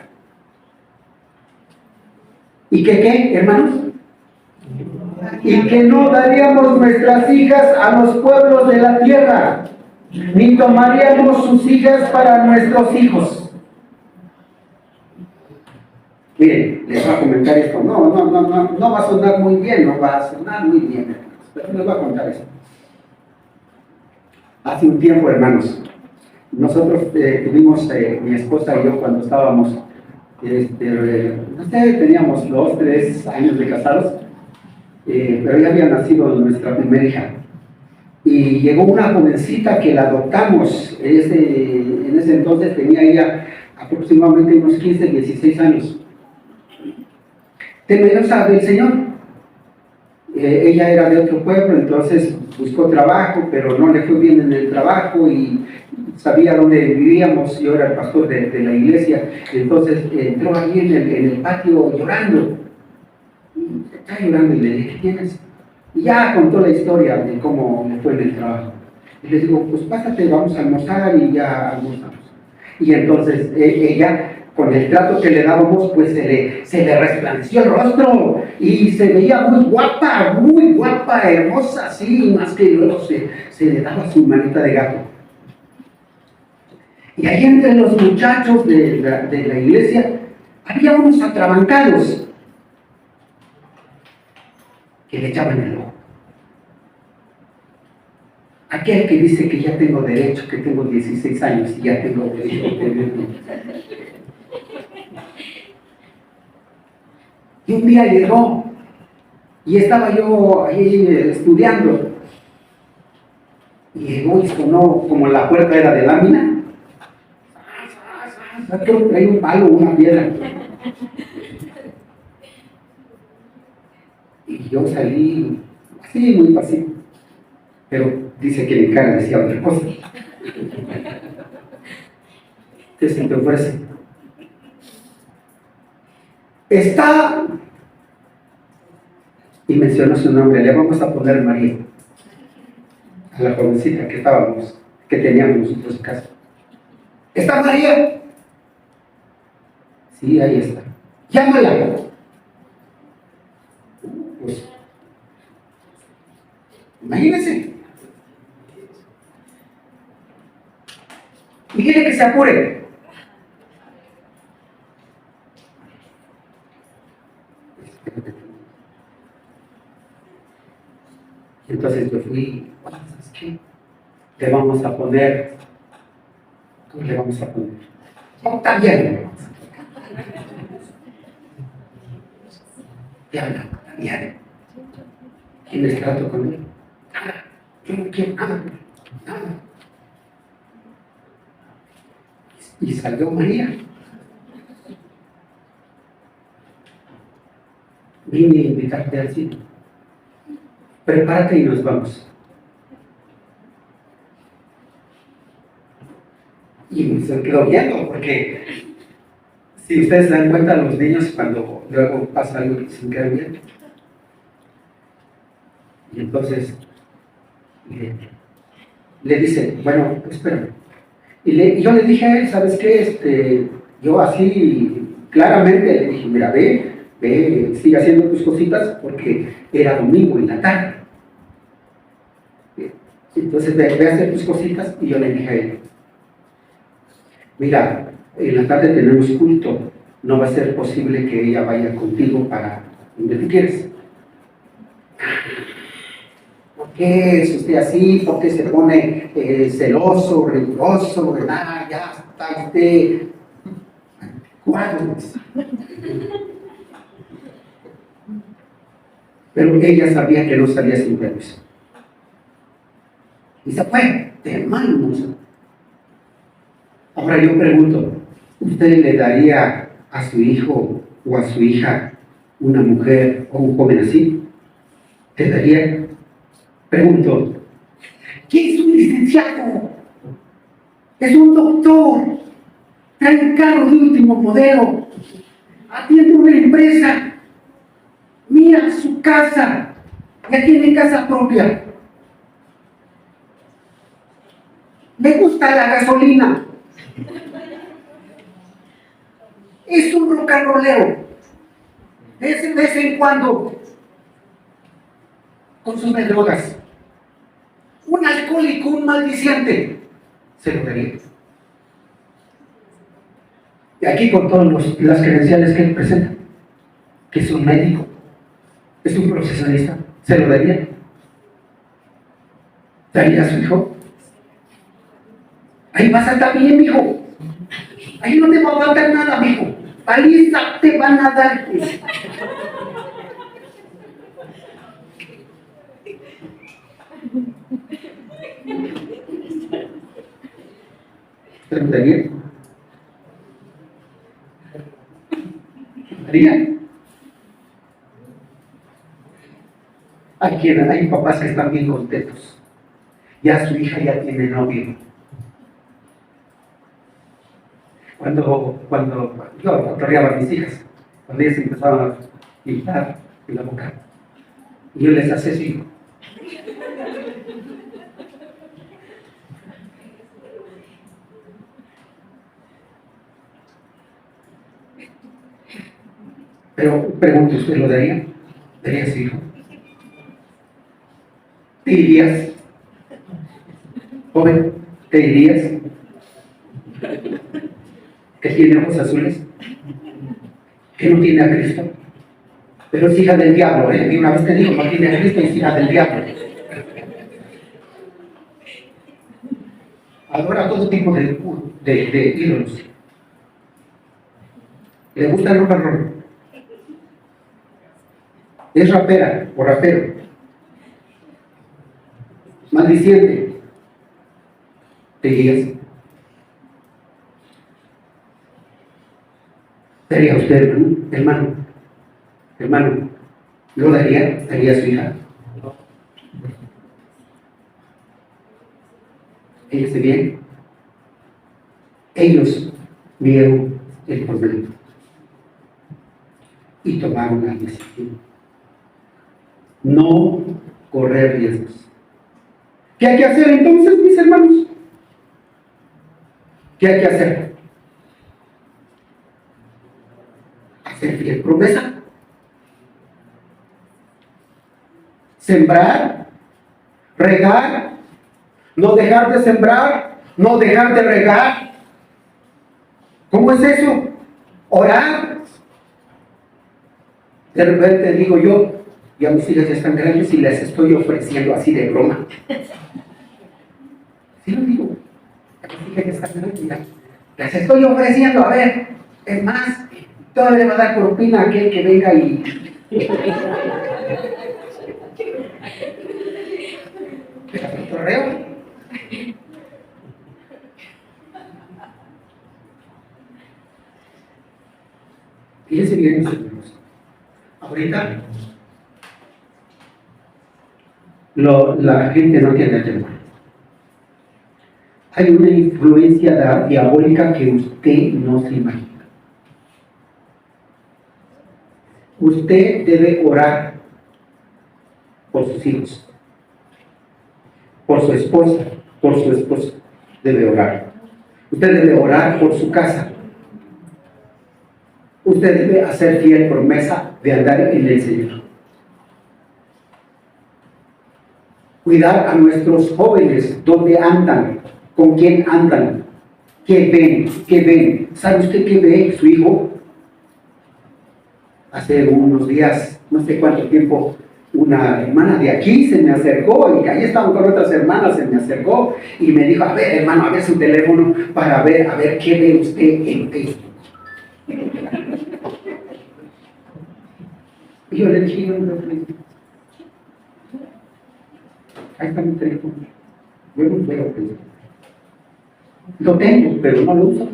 ¿Y qué, hermanos? Y que no daríamos nuestras hijas a los pueblos de la tierra, ni tomaríamos sus hijas para nuestros hijos. Miren, les voy a comentar esto. No va a sonar muy bien, no va a sonar muy bien, hermanos, pero les voy a contar esto. Hace un tiempo, hermanos, nosotros tuvimos, mi esposa y yo, cuando estábamos, no sé, teníamos 2, 3 años de casados, pero ya había nacido nuestra primera hija. Y llegó una jovencita que la adoptamos. En ese entonces tenía ella aproximadamente unos 15, 16 años. Temerosa del Señor. Ella era de otro pueblo, entonces buscó trabajo, pero no le fue bien en el trabajo y sabía dónde vivíamos. Yo era el pastor de la iglesia, entonces entró ahí en el patio llorando. Está llorando y le dije, ¿qué tienes? Y ya contó la historia de cómo le fue en el trabajo. Y le digo, pues pásate, vamos a almorzar, y ya almorzamos. Y entonces ella, con el trato que le dábamos, pues se le resplandeció el rostro y se veía muy guapa, hermosa, sí, más que luego se le daba su manita de gato. Y ahí entre los muchachos de la iglesia había unos atrabancados que le echaban el ojo. Aquel que dice que ya tengo derecho, que tengo 16 años y ya tengo derecho a tener. Y un día llegó y estaba yo ahí estudiando. Y llegó y sonó, como la puerta era de lámina. Creo que traía un palo, una piedra. Y yo salí así, muy fácil. Pero dice que mi cara decía otra cosa. ¿Qué se te ofrece? Está, y mencionó su nombre, le vamos a poner María, a la jovencita que teníamos nosotros en casa. ¿Está María? Sí, ahí está. Llámala. Pues, imagínense. Y quiere que se apure. Entonces yo fui, ¿sabes qué? Le vamos a poner, ¿cómo le vamos a poner? Octaviano. Y habla, Octaviano. ¿Tienes trato con él? Nada. Yo no quiero nada. Y salió María. Vine a invitarte al cine. Prepárate y nos vamos. Y se quedó viendo, porque si ustedes se dan cuenta, los niños cuando luego pasa algo se quedan viendo. Y entonces le dice, bueno, espérame. Y yo le dije a él, ¿sabes qué? Yo así claramente le dije, mira, ve, sigue haciendo tus cositas, porque era domingo en la tarde. Entonces ve a hacer tus cositas, y yo le dije a él, mira, en la tarde tenemos culto, no va a ser posible que ella vaya contigo para donde tú quieres. ¿Por qué es usted así? ¿Por qué se pone celoso, riguroso? ¿Verdad? Ya está usted cuadros. Pero ella sabía que no salía sin permiso. Y se fue, de manos. Ahora yo pregunto, ¿usted le daría a su hijo o a su hija una mujer o un joven así? ¿Te daría? Pregunto, ¿qué es un licenciado? Es un doctor, trae un carro de último modelo, atiende una empresa, mira su casa, ya tiene casa propia, le gusta la gasolina, es un rock and rollero, de vez en cuando consume drogas, un alcohólico, un maldiciente, se lo daría. Y aquí con todas las credenciales que él presenta, que es un médico, es un profesionista, se lo daría. ¿Daría a su hijo? Ahí vas a estar bien, mijo. Ahí no te va a faltar nada, mijo. Ahí te van a dar. ¿Preguntaría? ¿Haría? Hay papás que están bien contentos. Ya su hija ya tiene novio. Cuando yo atorreaba a mis hijas, cuando ellas empezaban a pintar en la boca, y yo les hacía así. Pero pregunto, ¿usted lo daría? ¿Daría a su hijo? ¿Te irías? Joven, ¿te irías? ¿Que tiene ojos azules? ¿Que no tiene a Cristo? Pero es hija del diablo, ¿eh? Y una vez te digo, no tiene a Cristo, es hija del diablo. Adora todo tipo de ídolos. Le gusta el rock and roll. Es rapera o rapero. Maldiciente. ¿Te irías? ¿Daría usted, hermano? ¿Lo daría? ¿Daría a su hija? Fíjese bien. Ellos vieron el problema y tomaron la decisión. No correr riesgos. ¿Qué hay que hacer entonces, mis hermanos? ¿Qué hay que hacer? Hacer fiel promesa. Sembrar, regar, no dejar de sembrar, no dejar de regar. ¿Cómo es eso? Orar. De repente digo yo, ya mis hijas ya están grandes y les estoy ofreciendo así de broma. Sí lo digo. Mis hijas ya están grandes, ya. Les estoy ofreciendo, a ver, es más, todavía le va a dar propina a aquel que venga y... ¿Torreo? Fíjense bien, mis hermanos. Ahorita la gente no tiene temor. Hay una influencia diabólica que usted no se imagina. Usted debe orar por sus hijos, por su esposa, por su esposo. Debe orar. Usted debe orar por su casa. Usted debe hacer fiel promesa de andar en el Señor. Cuidar a nuestros jóvenes, dónde andan, con quién andan, qué ven. ¿Sabe usted qué ve su hijo? Hace unos días, no sé cuánto tiempo, una hermana de aquí se me acercó, y ahí estaban con otras hermanas, se me acercó y me dijo, a ver, hermano, a ver su teléfono para ver, a ver qué ve usted en Facebook. Y yo le dije, ahí está mi teléfono. Yo no veo Facebook. Lo tengo, pero no lo uso.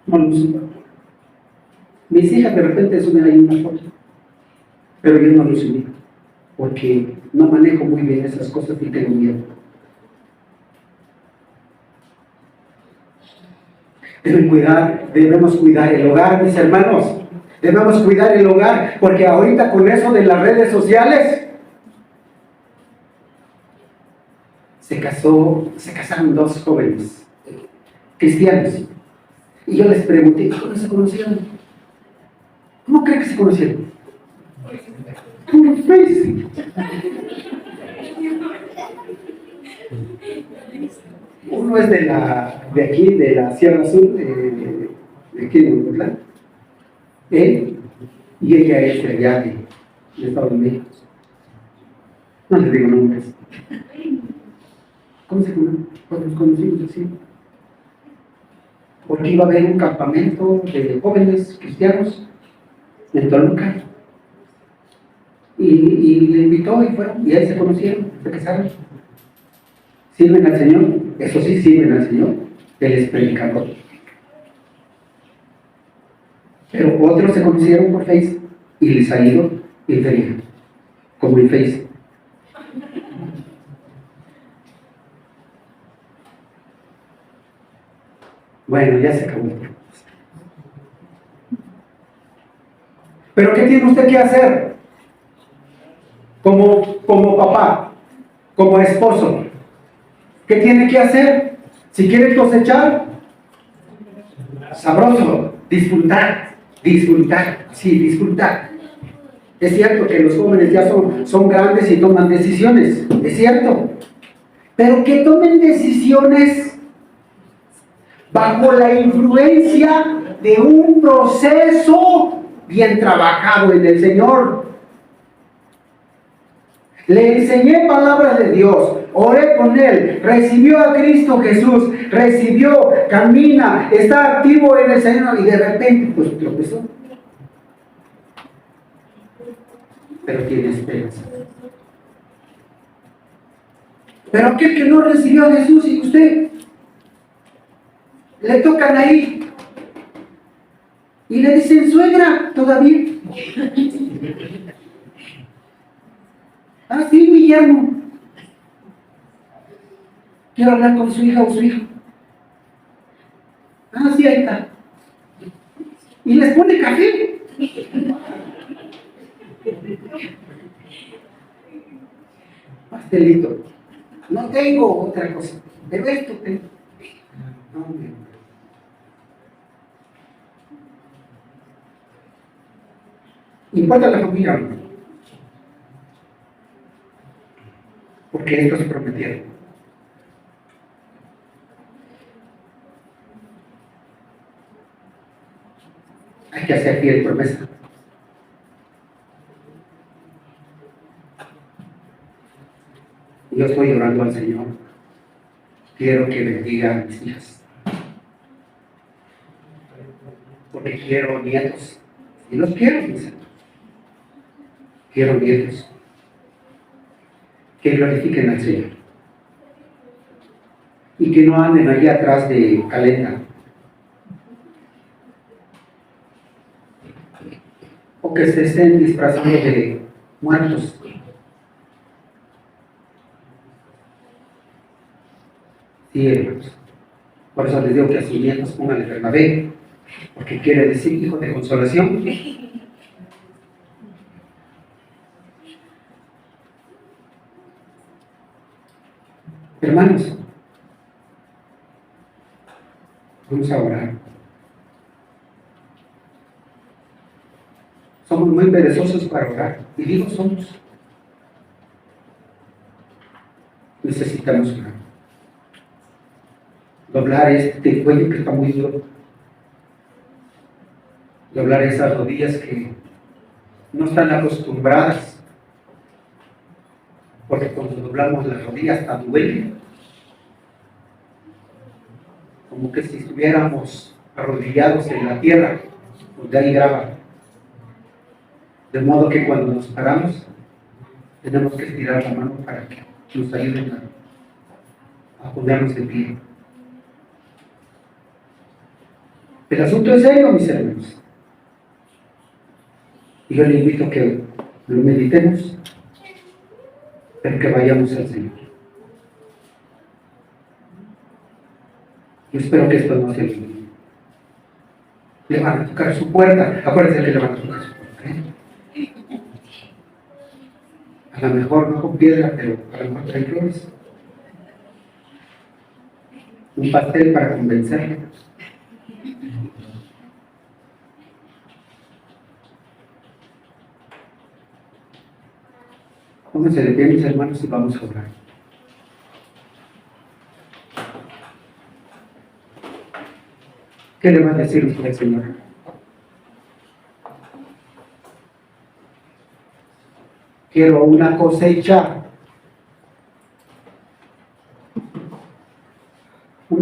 No lo uso. Mis hijas de repente suben ahí una foto, pero yo no lo subí, porque no manejo muy bien esas cosas y tengo miedo. Debemos cuidar el hogar, mis hermanos. Debemos cuidar el hogar, porque ahorita con eso de las redes sociales, se casaron dos jóvenes cristianos. Y yo les pregunté, ¿cómo se conocieron? ¿Cómo creen que se conocieron? Por Facebook. Uno es de aquí, de la Sierra Sur, de aquí de Bogotá. Él y ella es de allá de Estados Unidos. No les digo nombres. ¿Cómo se llama? Pues nos conocimos así. Porque iba a haber un campamento de jóvenes cristianos en Toluca. Y le invitó y fueron, y ahí se conocieron, se casaron. Sirven al Señor, eso sí, sirven al Señor. Él es predicador. Pero otros se conocieron por Facebook y les ha ido inferior, como en Facebook. Bueno, ya se acabó el tiempo. Pero ¿qué tiene usted que hacer? Como papá, como esposo, ¿qué tiene que hacer? Si quiere cosechar, sabroso, disfrutar, sí, disfrutar. Es cierto que los jóvenes ya son grandes y toman decisiones, es cierto, pero que tomen decisiones bajo la influencia de un proceso bien trabajado en el Señor. Le enseñé palabras de Dios, oré con Él, recibió a Cristo Jesús, camina, está activo en el Señor y de repente pues tropezó. Pero tiene esperanza. Pero aquel que no recibió a Jesús y usted le tocan ahí y le dicen, suegra, todavía. Ah, sí, mi yerno. Quiero hablar con su hija o su hijo. Ah, sí, ahí está. Y les pone café. Pastelito. No tengo otra cosa, pero esto tengo. No, importa la familia, porque esto se prometieron. Hay que hacer fiel promesa. Yo estoy orando al Señor. Quiero que bendiga a mis hijas. Porque quiero nietos. Y los quiero, mis hermanos. Quiero nietos que glorifiquen al Señor. Y que no anden allí atrás de calenda. O que se estén disfrazando de muertos. Sí, hermanos. Por eso les digo que a sus nietos pónganle Bernabé, porque quiere decir hijo de consolación. Hermanos, vamos a orar. Somos muy perezosos para orar. Y digo somos. Necesitamos orar. Doblar este cuello que está muy duro. Doblar esas rodillas que no están acostumbradas. Porque cuando doblamos las rodillas hasta duele. Como que si estuviéramos arrodillados en la tierra, donde hay grava. De modo que cuando nos paramos, tenemos que estirar la mano para que nos ayuden a ponernos de pie. El asunto es serio, mis hermanos. Y yo le invito a que lo meditemos, pero que vayamos al Señor. Yo espero que esto no sea el mismo. Le van a tocar su puerta. Acuérdense que le van a tocar su puerta. A lo mejor no con piedra, pero a lo mejor trae flores. Un pastel para convencerle. Pónganse de pie, mis hermanos, y vamos a orar. ¿Qué le va a decir usted al Señor? Quiero una cosecha.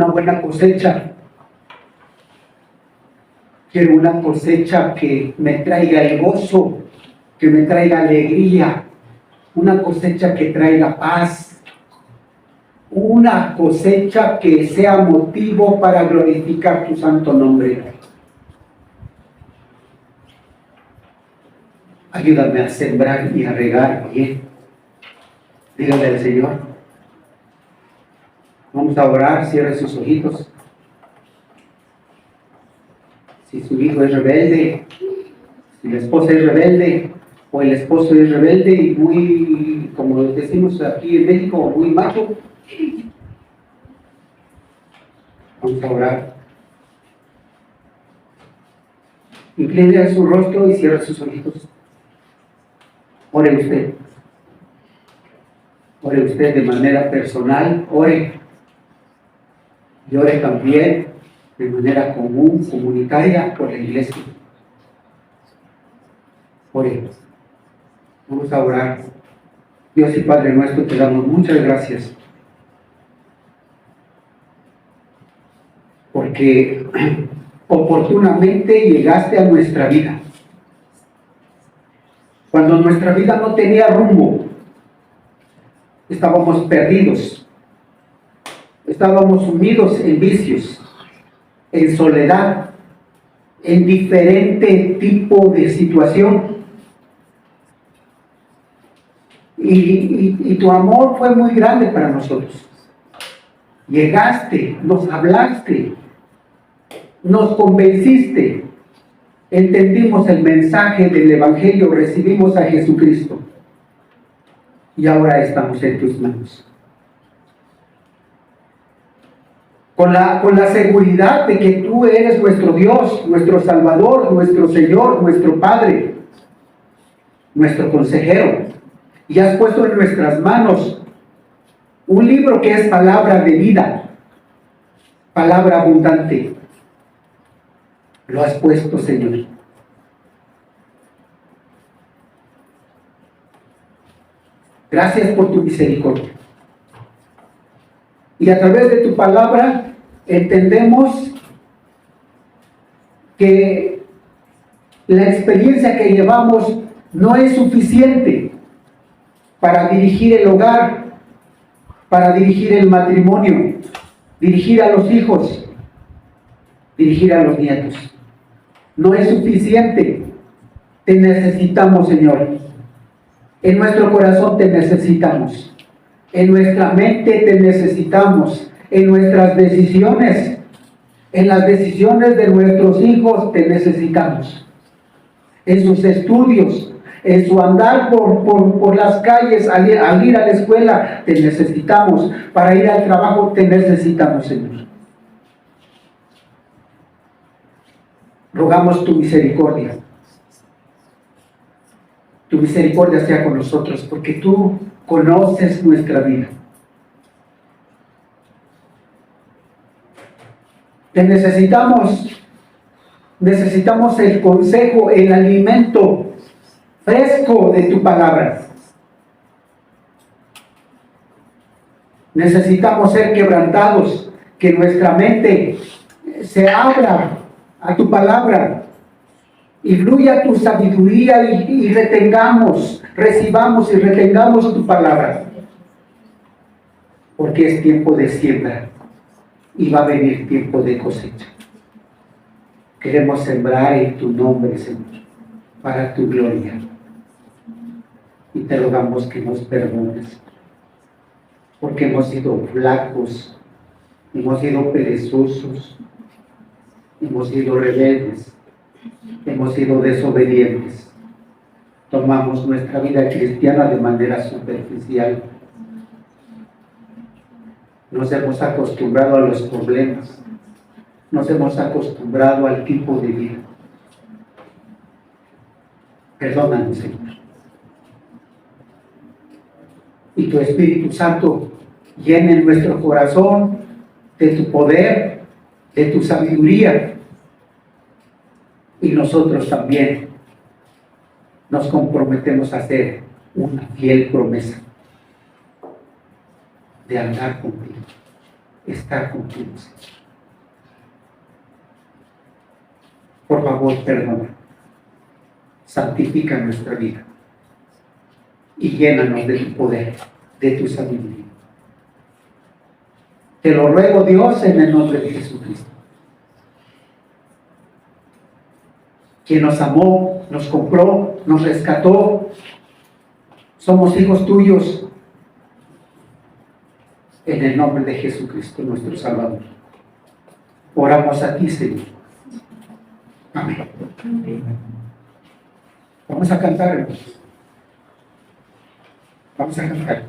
una buena cosecha. Quiero una cosecha que me traiga el gozo, que me traiga alegría, una cosecha que traiga paz, una cosecha que sea motivo para glorificar tu santo nombre. Ayúdame a sembrar y a regar bien. Dígale al Señor. Vamos a orar, cierre sus ojitos. Si su hijo es rebelde, si la esposa es rebelde, o el esposo es rebelde y muy, como decimos aquí en México, muy macho, vamos a orar. Incline su rostro y cierre sus ojitos. Ore usted. Ore usted de manera personal, ore. Y ore también de manera común, comunitaria, por la iglesia. Ore. Vamos a orar. Dios y Padre nuestro, te damos muchas gracias. Porque oportunamente llegaste a nuestra vida. Cuando nuestra vida no tenía rumbo, estábamos perdidos, estábamos sumidos en vicios, en soledad, en diferente tipo de situación. Y tu amor fue muy grande para nosotros. Llegaste, nos hablaste, nos convenciste, entendimos el mensaje del Evangelio, recibimos a Jesucristo y ahora estamos en tus manos. Con la seguridad de que tú eres nuestro Dios, nuestro Salvador, nuestro Señor, nuestro Padre, nuestro consejero, y has puesto en nuestras manos un libro que es palabra de vida, palabra abundante. Lo has puesto, Señor. Gracias por tu misericordia. Y a través de tu palabra entendemos que la experiencia que llevamos no es suficiente para dirigir el hogar, para dirigir el matrimonio, dirigir a los hijos, dirigir a los nietos. No es suficiente. Te necesitamos, Señor. En nuestro corazón te necesitamos. En nuestra mente te necesitamos. En nuestras decisiones, en las decisiones de nuestros hijos te necesitamos. En sus estudios, en su andar por las calles, al ir a la escuela, te necesitamos. Para ir al trabajo te necesitamos, Señor. Rogamos tu misericordia. Tu misericordia sea con nosotros, porque tú conoces nuestra vida. Te necesitamos el consejo, el alimento fresco de tu palabra. Necesitamos ser quebrantados, que nuestra mente se abra a tu palabra y fluya tu sabiduría y recibamos y retengamos tu palabra, porque es tiempo de siembra y va a venir tiempo de cosecha. Queremos sembrar en tu nombre, Señor, para tu gloria, y te rogamos que nos perdones, porque hemos sido flacos, hemos sido perezosos, hemos sido rebeldes, hemos sido desobedientes. Tomamos nuestra vida cristiana de manera superficial. Nos hemos acostumbrado a los problemas. Nos hemos acostumbrado al tipo de vida. Perdónanos, Señor. Y tu Espíritu Santo llene nuestro corazón de tu poder, de tu sabiduría. Y nosotros también nos comprometemos a hacer una fiel promesa de andar contigo, estar contigo, Señor. Por favor, perdona. Santifica nuestra vida y llénanos de tu poder, de tu sabiduría. Te lo ruego, Dios, en el nombre de Jesucristo, quien nos amó, nos compró, nos rescató. Somos hijos tuyos. En el nombre de Jesucristo, nuestro Salvador. Oramos a ti, Señor. Amén. Vamos a cantar, hermanos. Vamos a cantar.